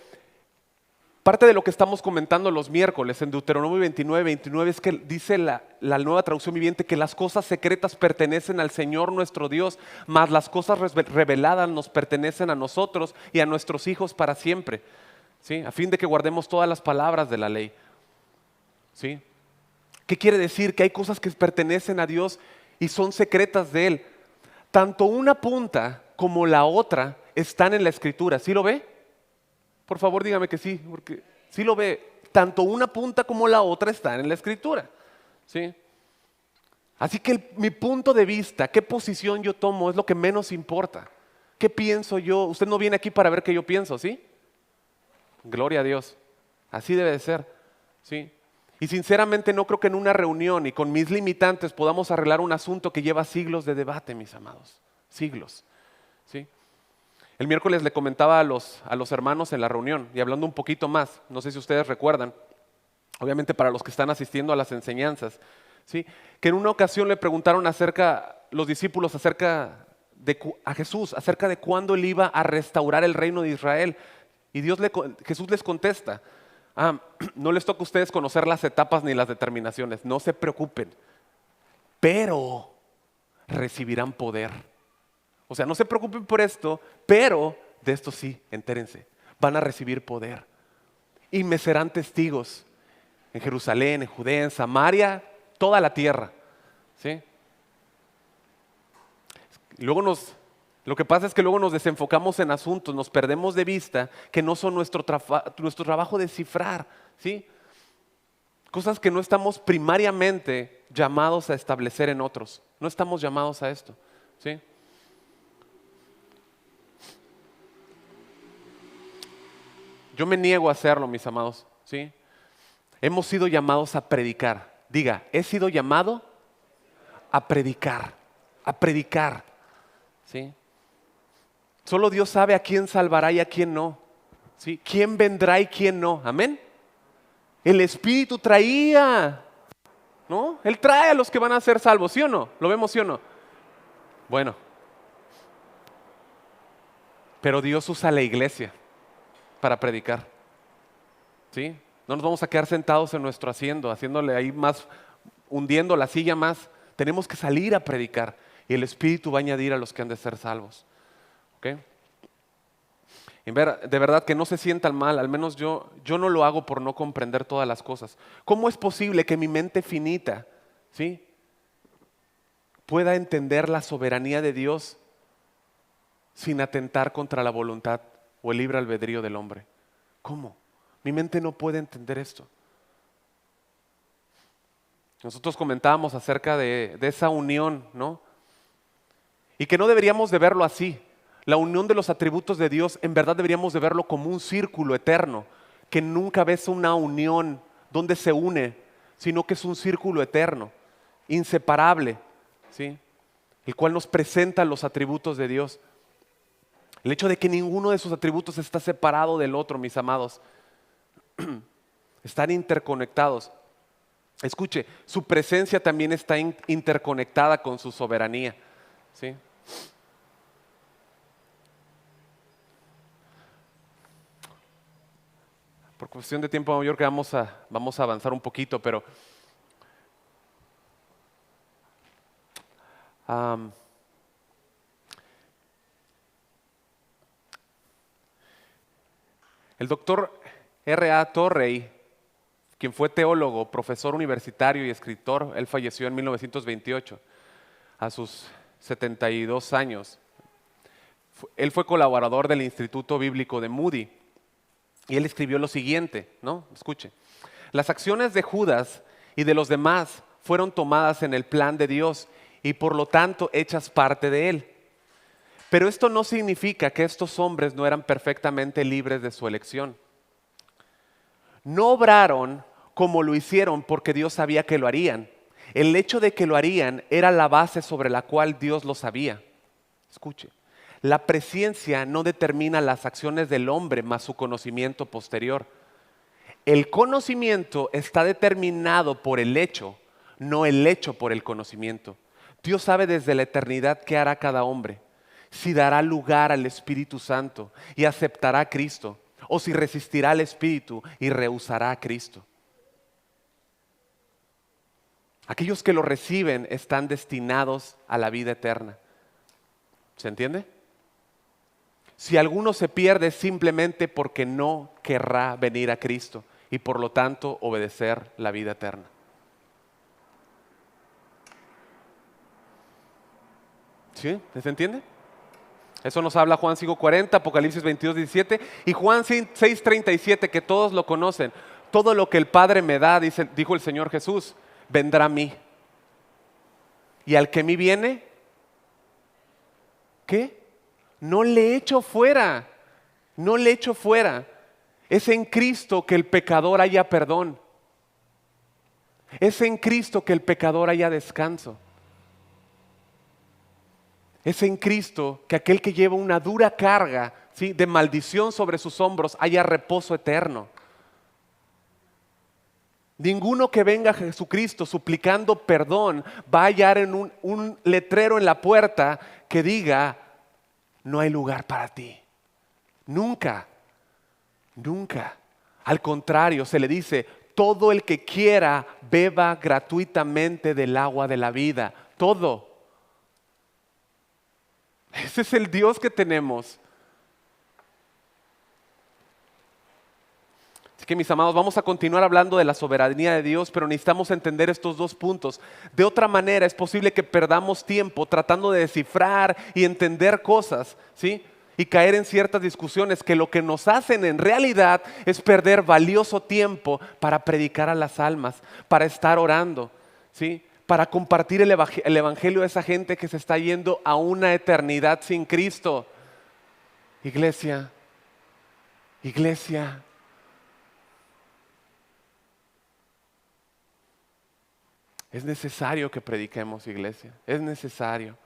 parte de lo que estamos comentando los miércoles en Deuteronomio 29:29 es que dice la Nueva Traducción Viviente que las cosas secretas pertenecen al Señor nuestro Dios, mas las cosas reveladas nos pertenecen a nosotros y a nuestros hijos para siempre, ¿sí? A fin de que guardemos todas las palabras de la ley, ¿sí? ¿Qué quiere decir? Que hay cosas que pertenecen a Dios y son secretas de Él. Tanto una punta como la otra están en la Escritura. ¿Sí lo ve? Por favor, dígame que sí, porque sí lo ve. Tanto una punta como la otra están en la Escritura, ¿sí? Así que mi punto de vista, qué posición yo tomo, es lo que menos importa. ¿Qué pienso yo? Usted no viene aquí para ver qué yo pienso, ¿sí? Gloria a Dios. Así debe de ser, ¿sí? Y sinceramente no creo que en una reunión y con mis limitantes podamos arreglar un asunto que lleva siglos de debate, mis amados. Siglos, ¿sí? El miércoles le comentaba a los hermanos en la reunión, y hablando un poquito más, no sé si ustedes recuerdan, obviamente para los que están asistiendo a las enseñanzas, ¿sí? Que en una ocasión le preguntaron los discípulos a Jesús, acerca de cuándo Él iba a restaurar el reino de Israel. Y Jesús les contesta, no les toca a ustedes conocer las etapas ni las determinaciones, no se preocupen, pero recibirán poder. O sea, no se preocupen por esto, pero de esto sí, entérense, van a recibir poder. Y me serán testigos en Jerusalén, en Judea, en Samaria, toda la tierra, ¿sí? Lo que pasa es que luego nos desenfocamos en asuntos, nos perdemos de vista que no son nuestro trabajo descifrar, ¿sí? Cosas que no estamos primariamente llamados a establecer en otros. No estamos llamados a esto, ¿sí? Yo me niego a hacerlo, mis amados, ¿sí? Hemos sido llamados a predicar. Diga, he sido llamado a predicar, ¿sí? Solo Dios sabe a quién salvará y a quién no, ¿sí? Quién vendrá y quién no, amén. El Espíritu traía, ¿no? Él trae a los que van a ser salvos, ¿sí o no? ¿Lo vemos, sí o no? Bueno, pero Dios usa la iglesia para predicar, ¿sí? No nos vamos a quedar sentados en nuestro asiento, haciéndole ahí más, hundiendo la silla más. Tenemos que salir a predicar y el Espíritu va a añadir a los que han de ser salvos, ¿ok? De verdad que no se sientan mal, al menos yo no lo hago por no comprender todas las cosas. ¿Cómo es posible que mi mente finita, ¿sí?, pueda entender la soberanía de Dios sin atentar contra la voluntad o el libre albedrío del hombre? ¿Cómo? Mi mente no puede entender esto. Nosotros comentábamos acerca de esa unión, ¿no? Y que no deberíamos de verlo así. La unión de los atributos de Dios, en verdad deberíamos de verlo como un círculo eterno, que nunca ves una unión donde se une, sino que es un círculo eterno, inseparable, ¿sí?, el cual nos presenta los atributos de Dios. El hecho de que ninguno de sus atributos está separado del otro, mis amados, están interconectados. Escuche, su presencia también está interconectada con su soberanía, ¿sí? Por cuestión de tiempo mayor que vamos a avanzar un poquito, pero el doctor R.A. Torrey, quien fue teólogo, profesor universitario y escritor, él falleció en 1928, a sus 72 años. Él fue colaborador del Instituto Bíblico de Moody y él escribió lo siguiente, ¿no? Escuche. Las acciones de Judas y de los demás fueron tomadas en el plan de Dios y por lo tanto hechas parte de él. Pero esto no significa que estos hombres no eran perfectamente libres de su elección. No obraron como lo hicieron porque Dios sabía que lo harían. El hecho de que lo harían era la base sobre la cual Dios lo sabía. Escuche, la presciencia no determina las acciones del hombre más su conocimiento posterior. El conocimiento está determinado por el hecho, no el hecho por el conocimiento. Dios sabe desde la eternidad qué hará cada hombre, si dará lugar al Espíritu Santo y aceptará a Cristo, o si resistirá al Espíritu y rehusará a Cristo. Aquellos que lo reciben están destinados a la vida eterna. ¿Se entiende? Si alguno se pierde es simplemente porque no querrá venir a Cristo y por lo tanto obedecer la vida eterna. ¿Sí? ¿Se entiende? Eso nos habla Juan 5:40, Apocalipsis 22:17 y Juan 6:37, que todos lo conocen. Todo lo que el Padre me da, dijo el Señor Jesús, vendrá a mí. Y al que a mí viene, ¿qué? No le echo fuera. No le echo fuera. Es en Cristo que el pecador haya perdón. Es en Cristo que el pecador haya descanso. Es en Cristo que aquel que lleva una dura carga, ¿sí?, de maldición sobre sus hombros haya reposo eterno. Ninguno que venga a Jesucristo suplicando perdón va a hallar en un letrero en la puerta que diga, no hay lugar para ti. Nunca, nunca. Al contrario, se le dice, todo el que quiera beba gratuitamente del agua de la vida. Todo. Ese es el Dios que tenemos. Así que mis amados, vamos a continuar hablando de la soberanía de Dios, pero necesitamos entender estos dos puntos. De otra manera es posible que perdamos tiempo tratando de descifrar y entender cosas, ¿sí?, y caer en ciertas discusiones que lo que nos hacen en realidad es perder valioso tiempo para predicar a las almas, para estar orando, ¿sí?, para compartir el evangelio a esa gente que se está yendo a una eternidad sin Cristo. Iglesia, Es necesario que prediquemos, iglesia. Es necesario.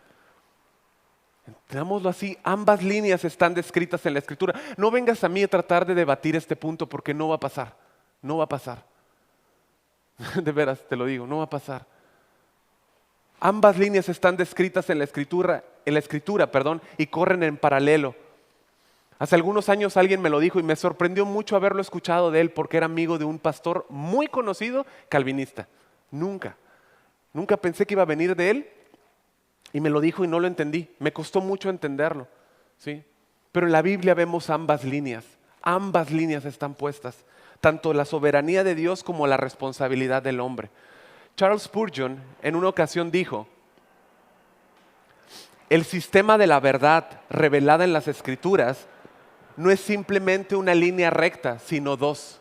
Entendámoslo así, ambas líneas están descritas en la Escritura. No vengas a mí a tratar de debatir este punto porque no va a pasar. No va a pasar. De veras, te lo digo, no va a pasar. Ambas líneas están descritas en la Escritura, y corren en paralelo. Hace algunos años alguien me lo dijo y me sorprendió mucho haberlo escuchado de él porque era amigo de un pastor muy conocido calvinista. Nunca pensé que iba a venir de él y me lo dijo y no lo entendí. Me costó mucho entenderlo, ¿sí? Pero en la Biblia vemos ambas líneas están puestas, tanto la soberanía de Dios como la responsabilidad del hombre. Charles Spurgeon en una ocasión dijo: el sistema de la verdad revelada en las Escrituras no es simplemente una línea recta, sino dos.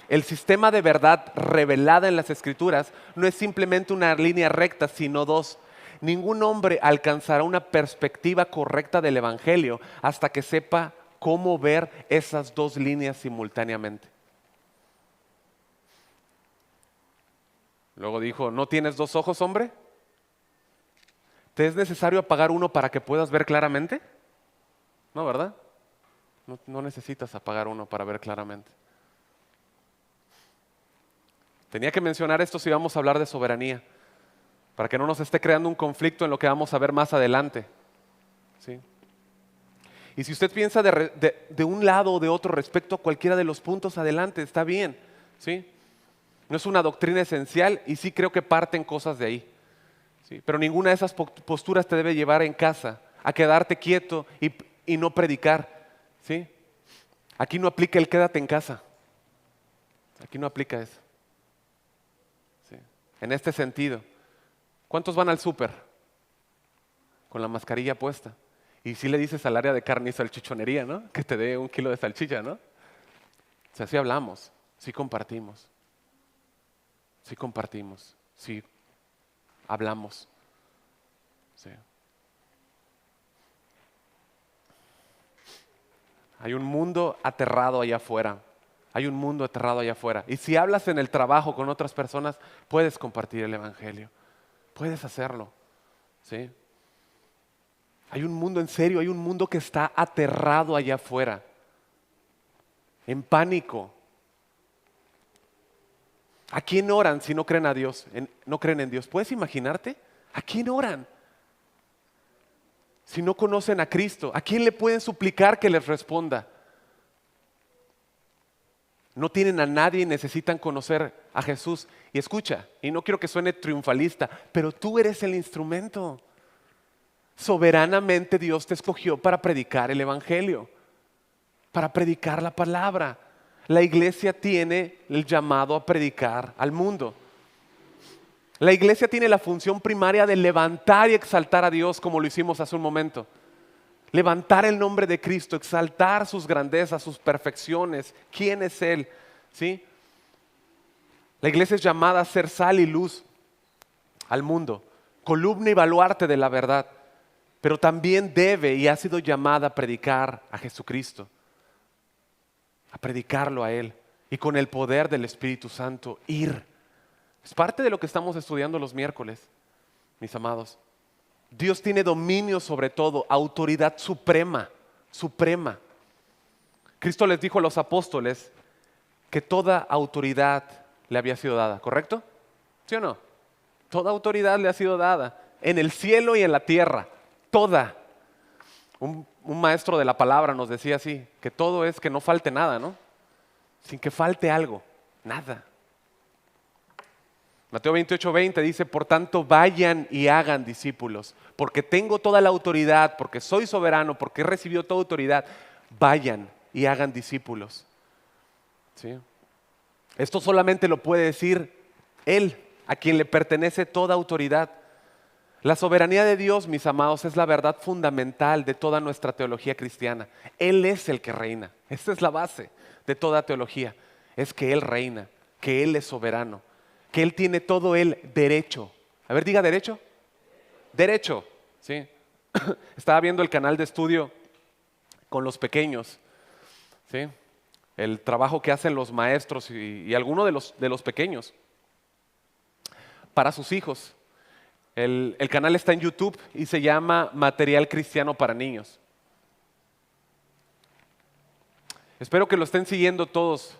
El sistema de verdad revelada en las Escrituras no es simplemente una línea recta, sino dos. Ningún hombre alcanzará una perspectiva correcta del Evangelio hasta que sepa cómo ver esas dos líneas simultáneamente. Luego dijo: ¿no tienes dos ojos, hombre? ¿Te es necesario apagar uno para que puedas ver claramente? No, ¿verdad? No necesitas apagar uno para ver claramente. Tenía que mencionar esto si vamos a hablar de soberanía, para que no nos esté creando un conflicto en lo que vamos a ver más adelante, ¿sí? Y si usted piensa de un lado o de otro respecto a cualquiera de los puntos, adelante, está bien, ¿sí? No es una doctrina esencial y sí creo que parten cosas de ahí, ¿sí? Pero ninguna de esas posturas te debe llevar en casa a quedarte quieto y no predicar, ¿sí? Aquí no aplica el quédate en casa. Aquí no aplica eso, ¿sí? En este sentido, ¿cuántos van al súper con la mascarilla puesta? Y si le dices al área de carne y salchichonería, ¿no? Que te dé 1 kilo de salchicha, ¿no? O sea, sí hablamos, sí compartimos, sí hablamos, ¿sí? Hay un mundo aterrado allá afuera. Y si hablas en el trabajo con otras personas, puedes compartir el Evangelio. Puedes hacerlo, ¿sí? Hay un mundo, en serio, hay un mundo que está aterrado allá afuera, en pánico. ¿A quién oran si no creen a Dios? No creen en Dios. ¿Puedes imaginarte? ¿A quién oran si no conocen a Cristo? ¿A quién le pueden suplicar que les responda? No tienen a nadie y necesitan conocer a Jesús. Y escucha, y no quiero que suene triunfalista, pero tú eres el instrumento. Soberanamente Dios te escogió para predicar el Evangelio, para predicar la palabra. La iglesia tiene el llamado a predicar al mundo. La iglesia tiene la función primaria de levantar y exaltar a Dios, como lo hicimos hace un momento. Levantar el nombre de Cristo, exaltar sus grandezas, sus perfecciones, quién es Él, ¿sí? La iglesia es llamada a ser sal y luz al mundo, columna y baluarte de la verdad, pero también debe y ha sido llamada a predicar a Jesucristo, a predicarlo a Él y con el poder del Espíritu Santo ir. Es parte de lo que estamos estudiando los miércoles, mis amados. Dios tiene dominio sobre todo, autoridad suprema. Cristo les dijo a los apóstoles que toda autoridad le había sido dada, ¿correcto? ¿Sí o no? Toda autoridad le ha sido dada, en el cielo y en la tierra, toda. Un maestro de la palabra nos decía así, que todo es que no falte nada, ¿no? Sin que falte algo, nada. Mateo 28:20 dice: por tanto vayan y hagan discípulos, porque tengo toda la autoridad, porque soy soberano, porque he recibido toda autoridad. Vayan y hagan discípulos, ¿sí? Esto solamente lo puede decir Él, a quien le pertenece toda autoridad. La soberanía de Dios, mis amados, es la verdad fundamental de toda nuestra teología cristiana. Él es el que reina. Esta es la base de toda teología. Es que Él reina, que Él es soberano, que Él tiene todo el derecho. A ver, diga derecho. Derecho, ¿sí? Estaba viendo el canal de estudio con los pequeños, ¿sí? El trabajo que hacen los maestros y algunos de los pequeños. para sus hijos. El canal está en YouTube y se llama Material Cristiano para Niños. Espero que lo estén siguiendo todos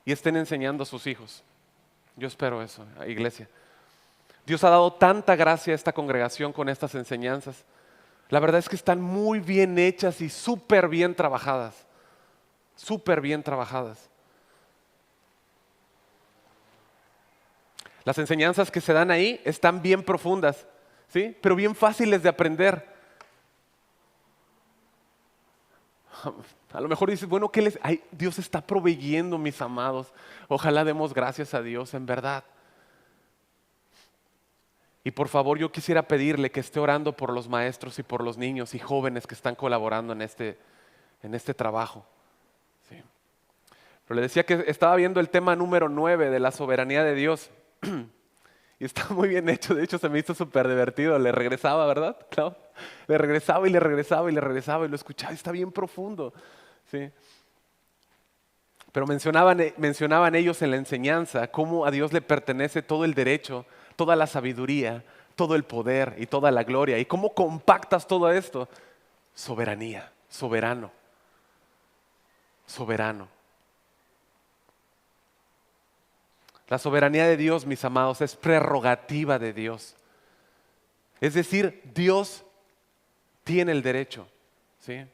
y estén enseñando a sus hijos. Yo espero eso, iglesia. Dios ha dado tanta gracia a esta congregación con estas enseñanzas. La verdad es que están muy bien hechas y súper bien trabajadas. Súper bien trabajadas. Las enseñanzas que se dan ahí están bien profundas, ¿sí? Pero bien fáciles de aprender. A lo mejor dices, bueno, Dios está proveyendo, mis amados. Ojalá demos gracias a Dios, en verdad. Y por favor, yo quisiera pedirle que esté orando por los maestros y por los niños y jóvenes que están colaborando en este trabajo. Sí. Pero le decía que estaba viendo el tema número 9 de la soberanía de Dios. Y está muy bien hecho, de hecho se me hizo súper divertido. Le regresaba, ¿verdad? Claro. Le regresaba y le regresaba y le regresaba y lo escuchaba. Está bien profundo. ¿Sí? Pero mencionaban ellos en la enseñanza cómo a Dios le pertenece todo el derecho, toda la sabiduría, todo el poder y toda la gloria. ¿Y cómo compactas todo esto? Soberanía, soberano, soberano. La soberanía de Dios, mis amados, es prerrogativa de Dios. Es decir, Dios tiene el derecho, ¿sí?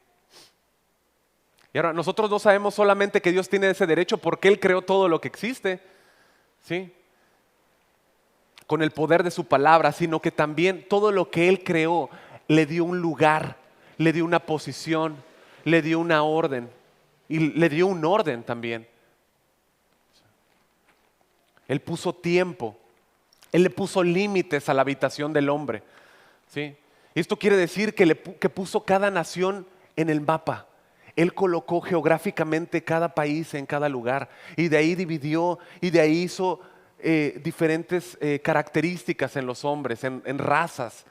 Y ahora, nosotros no sabemos solamente que Dios tiene ese derecho porque Él creó todo lo que existe, ¿sí? Con el poder de su palabra, sino que también todo lo que Él creó le dio un lugar, le dio una posición, le dio una orden y le dio un orden también. Él puso tiempo, Él le puso límites a la habitación del hombre, ¿sí? Esto quiere decir que puso cada nación en el mapa. Él colocó geográficamente cada país en cada lugar y de ahí dividió y de ahí hizo diferentes características en los hombres, en razas,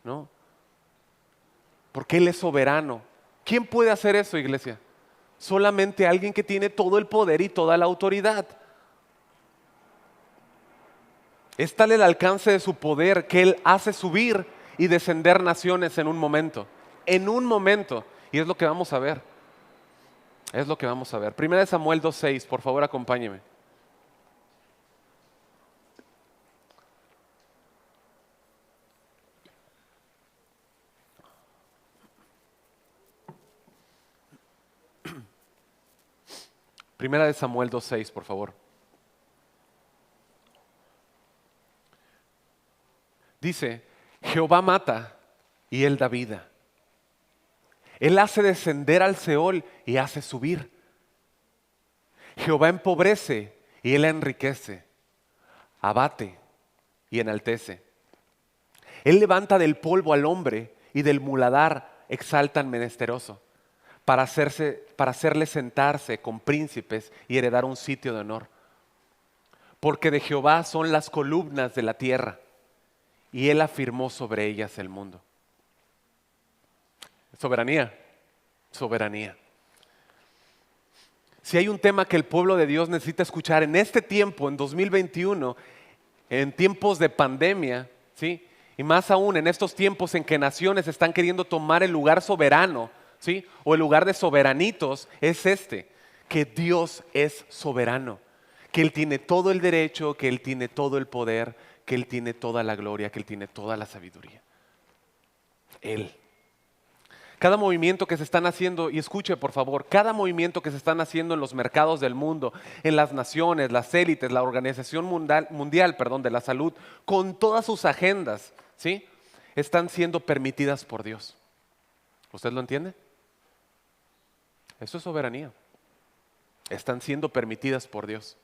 ¿no? Porque Él es soberano. ¿Quién puede hacer eso, iglesia? Solamente alguien que tiene todo el poder y toda la autoridad. Es tal el alcance de su poder que Él hace subir y descender naciones en un momento. En un momento. Y es lo que vamos a ver. Es lo que vamos a ver. Primera de Samuel 2:6, por favor acompáñeme. Primera de Samuel 2:6, por favor. Dice, Jehová mata y Él da vida. Él hace descender al Seol y hace subir. Jehová empobrece y Él enriquece. Abate y enaltece. Él levanta del polvo al hombre y del muladar exalta al menesteroso para hacerle sentarse con príncipes y heredar un sitio de honor. Porque de Jehová son las columnas de la tierra y Él afirmó sobre ellas el mundo. Soberanía, soberanía. Si hay un tema que el pueblo de Dios necesita escuchar en este tiempo, en 2021, en tiempos de pandemia, ¿sí? Y más aún en estos tiempos en que naciones están queriendo tomar el lugar soberano, ¿sí? O el lugar de soberanitos, es que Dios es soberano, que Él tiene todo el derecho, que Él tiene todo el poder, que Él tiene toda la gloria, que Él tiene toda la sabiduría. Él. Cada movimiento que se están haciendo, y escuche por favor, cada movimiento que se están haciendo en los mercados del mundo, en las naciones, las élites, la Organización Mundial de la Salud, con todas sus agendas, ¿sí? Están siendo permitidas por Dios. ¿Usted lo entiende? Eso es soberanía. Están siendo permitidas por Dios,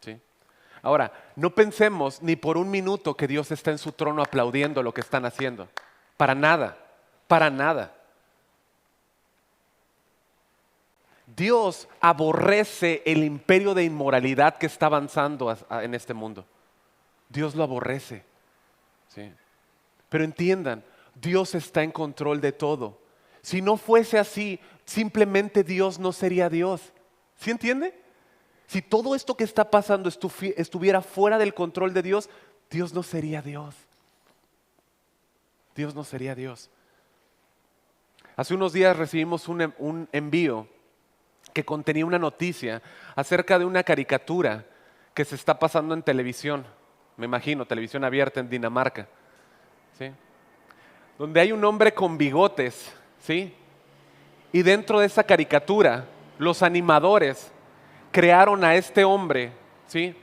¿sí? Ahora, no pensemos ni por un minuto que Dios está en su trono aplaudiendo lo que están haciendo. Para nada, para nada. Dios aborrece el imperio de inmoralidad que está avanzando en este mundo. Dios lo aborrece, ¿sí? Pero entiendan, Dios está en control de todo. Si no fuese así, simplemente Dios no sería Dios. ¿Sí entiende? Si todo esto que está pasando estuviera fuera del control de Dios, Dios no sería Dios. Dios no sería Dios. Hace unos días recibimos un envío que contenía una noticia acerca de una caricatura que se está pasando en televisión, me imagino, televisión abierta en Dinamarca, ¿sí? Donde hay un hombre con bigotes, ¿sí? Y dentro de esa caricatura, los animadores crearon a este hombre, ¿sí?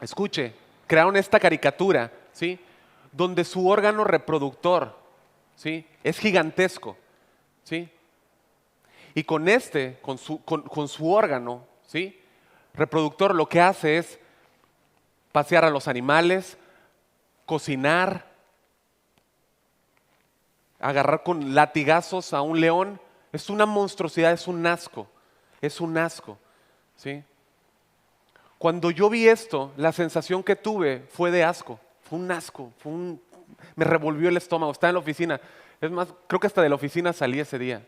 Escuche, crearon esta caricatura, ¿sí? Donde su órgano reproductor, ¿sí? Es gigantesco, ¿sí? Y con su órgano, ¿sí? Reproductor, lo que hace es pasear a los animales, cocinar, agarrar con latigazos a un león. Es una monstruosidad, es un asco, ¿sí? Cuando yo vi esto, la sensación que tuve fue de asco, fue un asco, me revolvió el estómago. Estaba en la oficina, es más, creo que hasta de la oficina salí ese día,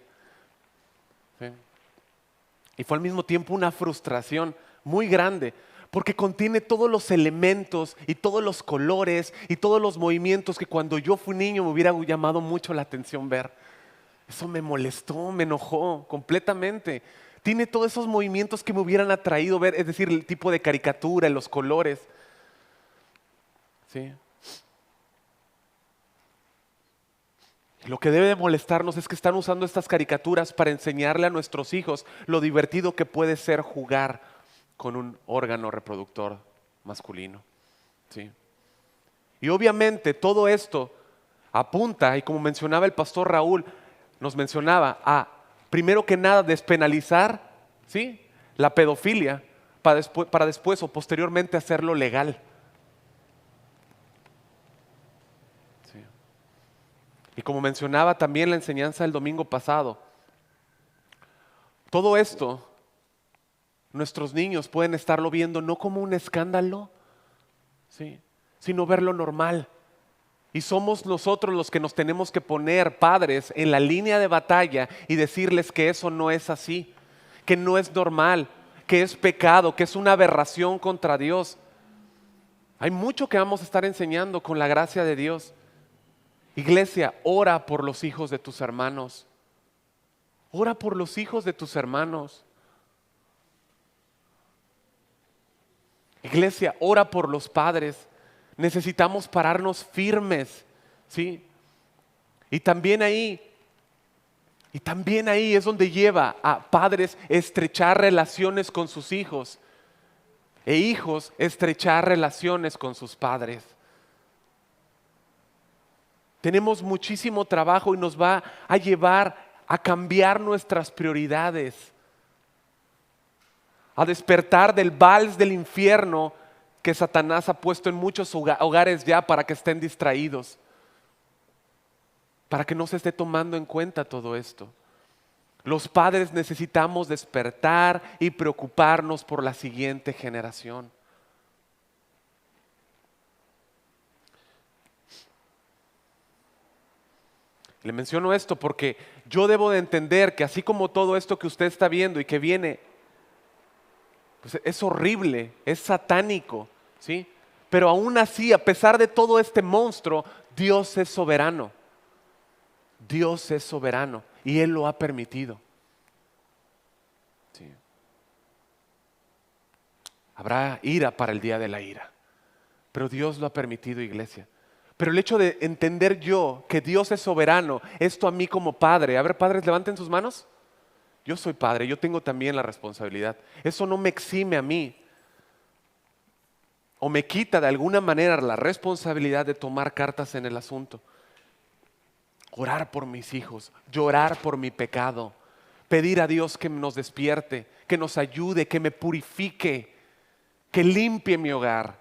¿sí? Y fue al mismo tiempo una frustración muy grande, porque contiene todos los elementos y todos los colores y todos los movimientos que cuando yo fui niño me hubiera llamado mucho la atención ver. Eso me molestó, me enojó completamente. Tiene todos esos movimientos que me hubieran atraído ver, es decir, el tipo de caricatura, los colores, ¿sí? Lo que debe de molestarnos es que están usando estas caricaturas para enseñarle a nuestros hijos lo divertido que puede ser jugar con un órgano reproductor masculino, ¿sí? Y obviamente todo esto apunta, y como mencionaba el pastor Raúl, nos mencionaba a, primero que nada, despenalizar, ¿sí?, la pedofilia para después o posteriormente hacerlo legal. ¿Sí? Y como mencionaba también la enseñanza del domingo pasado, todo esto nuestros niños pueden estarlo viendo no como un escándalo, ¿sí?, sino verlo normal. Y somos nosotros los que nos tenemos que poner, padres, en la línea de batalla y decirles que eso no es así, que no es normal, que es pecado, que es una aberración contra Dios. Hay mucho que vamos a estar enseñando con la gracia de Dios. Iglesia, ora por los hijos de tus hermanos. Ora por los hijos de tus hermanos. Iglesia, ora por los padres. Necesitamos pararnos firmes, ¿sí? Y también ahí es donde lleva a padres estrechar relaciones con sus hijos e hijos estrechar relaciones con sus padres. Tenemos muchísimo trabajo y nos va a llevar a cambiar nuestras prioridades, a despertar del vals del infierno que Satanás ha puesto en muchos hogares ya para que estén distraídos, para que no se esté tomando en cuenta todo esto. Los padres necesitamos despertar y preocuparnos por la siguiente generación. Le menciono esto porque yo debo de entender que así como todo esto que usted está viendo y que viene, pues es horrible, es satánico, ¿sí? Pero aún así, a pesar de todo este monstruo, Dios es soberano. Dios es soberano y Él lo ha permitido. Sí. Habrá ira para el día de la ira, pero Dios lo ha permitido, iglesia. Pero el hecho de entender yo que Dios es soberano, esto a mí como padre, a ver, padres, levanten sus manos. Yo soy padre, yo tengo también la responsabilidad. Eso no me exime a mí o me quita de alguna manera la responsabilidad de tomar cartas en el asunto. Orar por mis hijos, llorar por mi pecado, pedir a Dios que nos despierte, que nos ayude, que me purifique, que limpie mi hogar.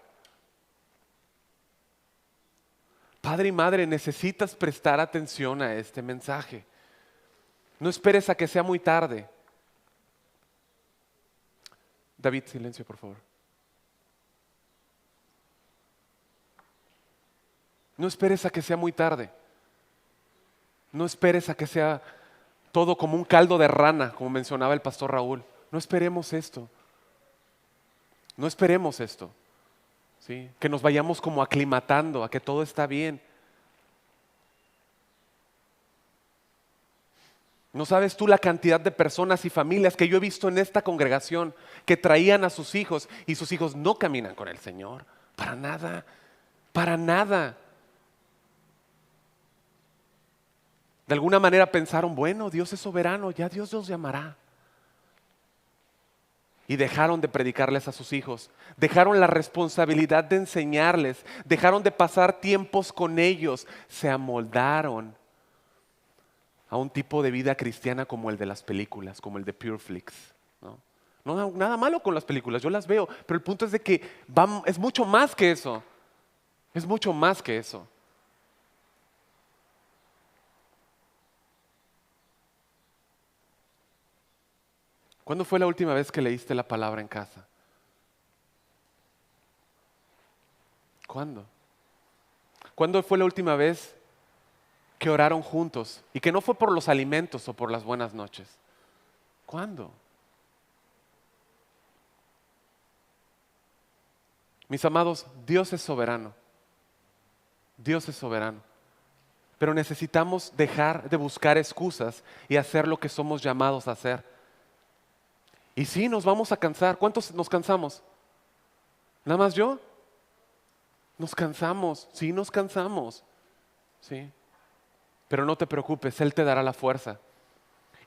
Padre y madre, necesitas prestar atención a este mensaje. No esperes a que sea muy tarde. David, silencio, por favor. No esperes a que sea muy tarde. No esperes a que sea todo como un caldo de rana, como mencionaba el pastor Raúl. No esperemos esto. No esperemos esto. ¿sí? Que nos vayamos como aclimatando a que todo está bien. No sabes tú la cantidad de personas y familias que yo he visto en esta congregación que traían a sus hijos y sus hijos no caminan con el Señor. Para nada, para nada. De alguna manera pensaron, bueno, Dios es soberano, ya Dios los llamará. Y dejaron de predicarles a sus hijos, dejaron la responsabilidad de enseñarles, dejaron de pasar tiempos con ellos, se amoldaron a un tipo de vida cristiana como el de las películas, como el de Pureflix. ¿No? No, nada malo con las películas, yo las veo, pero el punto es de que es mucho más que eso, es mucho más que eso. ¿Cuándo fue la última vez que leíste la palabra en casa? ¿Cuándo? ¿Cuándo fue la última vez que oraron juntos y que no fue por los alimentos o por las buenas noches? ¿Cuándo? Mis amados, Dios es soberano. Dios es soberano. Pero necesitamos dejar de buscar excusas y hacer lo que somos llamados a hacer. Y sí, nos vamos a cansar. ¿Cuántos nos cansamos? ¿Nada más yo? Nos cansamos, sí nos cansamos. Sí. Pero no te preocupes, Él te dará la fuerza.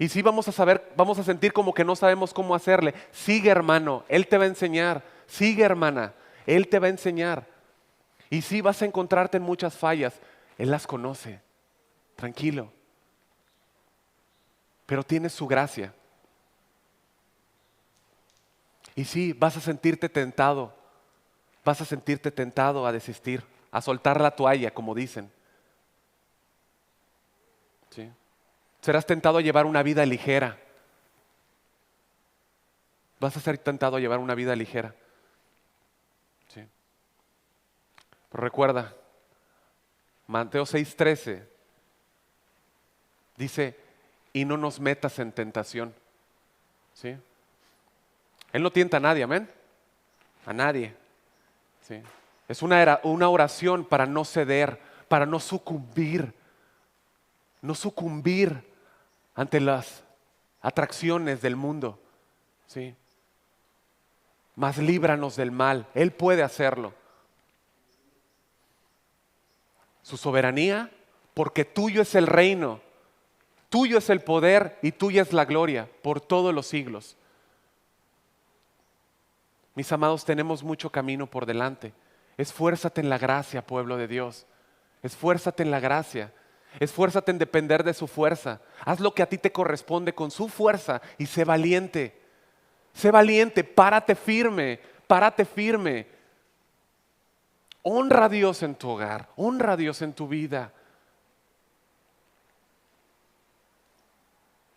Y sí vamos a saber, vamos a sentir como que no sabemos cómo hacerle. Sigue, hermano, Él te va a enseñar. Sigue, hermana, Él te va a enseñar. Y sí vas a encontrarte en muchas fallas. Él las conoce. Tranquilo. Pero tienes su gracia. Y sí, vas a sentirte tentado. Vas a sentirte tentado a desistir, a soltar la toalla, como dicen. ¿Sí? Serás tentado a llevar una vida ligera. Vas a ser tentado a llevar una vida ligera. ¿Sí? Pero recuerda, Mateo 6:13 dice, y no nos metas en tentación. ¿Sí? Él no tienta a nadie, amén. A nadie. ¿Sí? Es una oración para no ceder, para no sucumbir. No sucumbir ante las atracciones del mundo. ¿Sí? Mas líbranos del mal. Él puede hacerlo. Su soberanía, porque tuyo es el reino, tuyo es el poder y tuya es la gloria por todos los siglos. Mis amados, tenemos mucho camino por delante. Esfuérzate en la gracia, pueblo de Dios. Esfuérzate en la gracia. Esfuérzate en depender de su fuerza. Haz lo que a ti te corresponde con su fuerza y sé valiente. Sé valiente, párate firme, párate firme. Honra a Dios en tu hogar, honra a Dios en tu vida.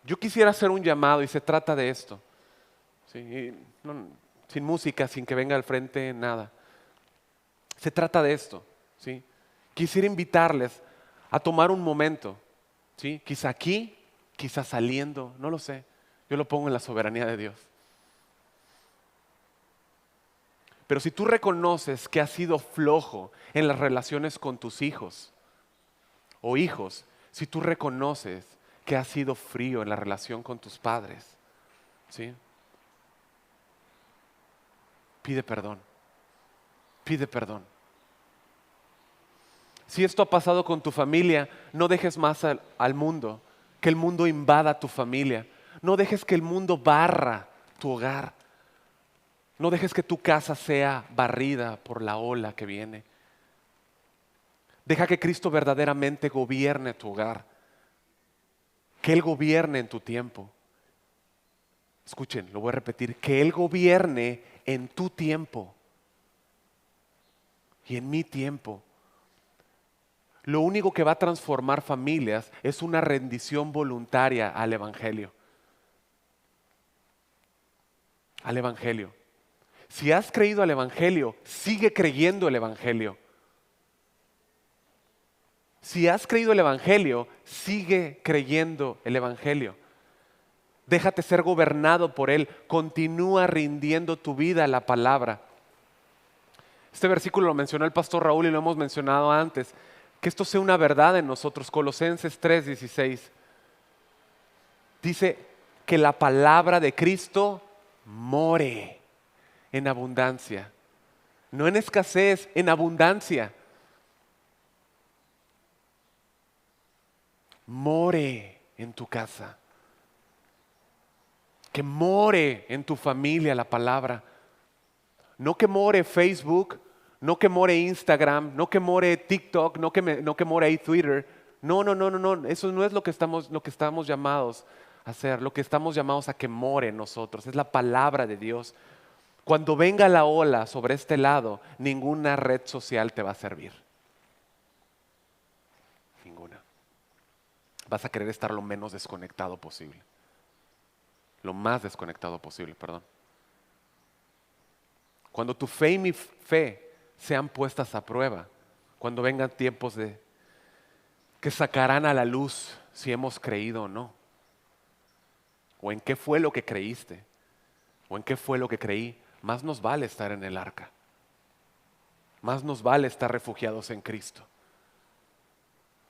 Yo quisiera hacer un llamado y se trata de esto. ¿Sí? Sin música, sin que venga al frente, nada. Se trata de esto. ¿Sí? Quisiera invitarles a tomar un momento. ¿Sí? Quizá aquí, quizá saliendo, no lo sé. Yo lo pongo en la soberanía de Dios. Pero si tú reconoces que has sido flojo en las relaciones con tus hijos o hijos, si tú reconoces que has sido frío en la relación con tus padres, ¿sí? Pide perdón, pide perdón. Si esto ha pasado con tu familia, no dejes más al mundo, que el mundo invada tu familia. No dejes que el mundo barra tu hogar. No dejes que tu casa sea barrida por la ola que viene. Deja que Cristo verdaderamente gobierne tu hogar. Que Él gobierne en tu tiempo. Escuchen, lo voy a repetir. Que Él gobierne en tu tiempo y en mi tiempo. Lo único que va a transformar familias es una rendición voluntaria al Evangelio. Al Evangelio. Si has creído al Evangelio, sigue creyendo el Evangelio. Si has creído el Evangelio, sigue creyendo el Evangelio. Déjate ser gobernado por Él. Continúa rindiendo tu vida a la palabra. Este versículo lo mencionó el pastor Raúl y lo hemos mencionado antes. Que esto sea una verdad en nosotros. Colosenses 3:16 dice que la palabra de Cristo more en abundancia. No en escasez, en abundancia. More en tu casa. Que more en tu familia la palabra. No que more Facebook, no que more Instagram, no que more TikTok, no que more ahí Twitter. No. Eso no es lo que estamos llamados a hacer. Lo que estamos llamados a que more en nosotros. Es la palabra de Dios. Cuando venga la ola sobre este lado, ninguna red social te va a servir. Ninguna. Vas a querer estar lo menos desconectado posible. Lo más desconectado posible, perdón. Cuando tu fe y mi fe sean puestas a prueba, cuando vengan tiempos que sacarán a la luz si hemos creído o no, o en qué fue lo que creíste, o en qué fue lo que creí, más nos vale estar en el arca, más nos vale estar refugiados en Cristo.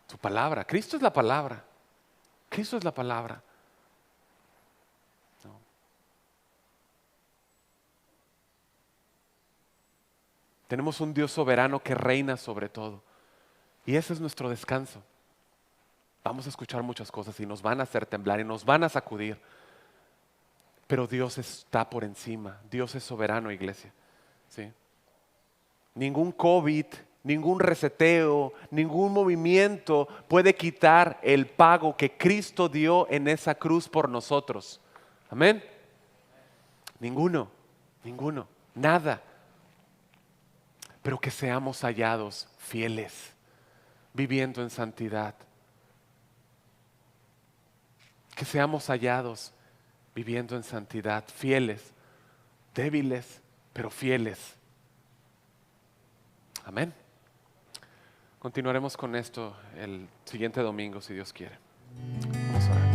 Su palabra, Cristo es la palabra, Cristo es la palabra. No. Tenemos un Dios soberano que reina sobre todo, y ese es nuestro descanso. Vamos a escuchar muchas cosas y nos van a hacer temblar y nos van a sacudir. Pero Dios está por encima. Dios es soberano, iglesia. ¿Sí? Ningún COVID, ningún reseteo, ningún movimiento puede quitar el pago que Cristo dio en esa cruz por nosotros. Amén. Ninguno, nada. Pero que seamos hallados fieles, viviendo en santidad. Que seamos hallados viviendo en santidad, fieles, débiles, pero fieles. Amén. Continuaremos con esto el siguiente domingo, si Dios quiere. Vamos a orar.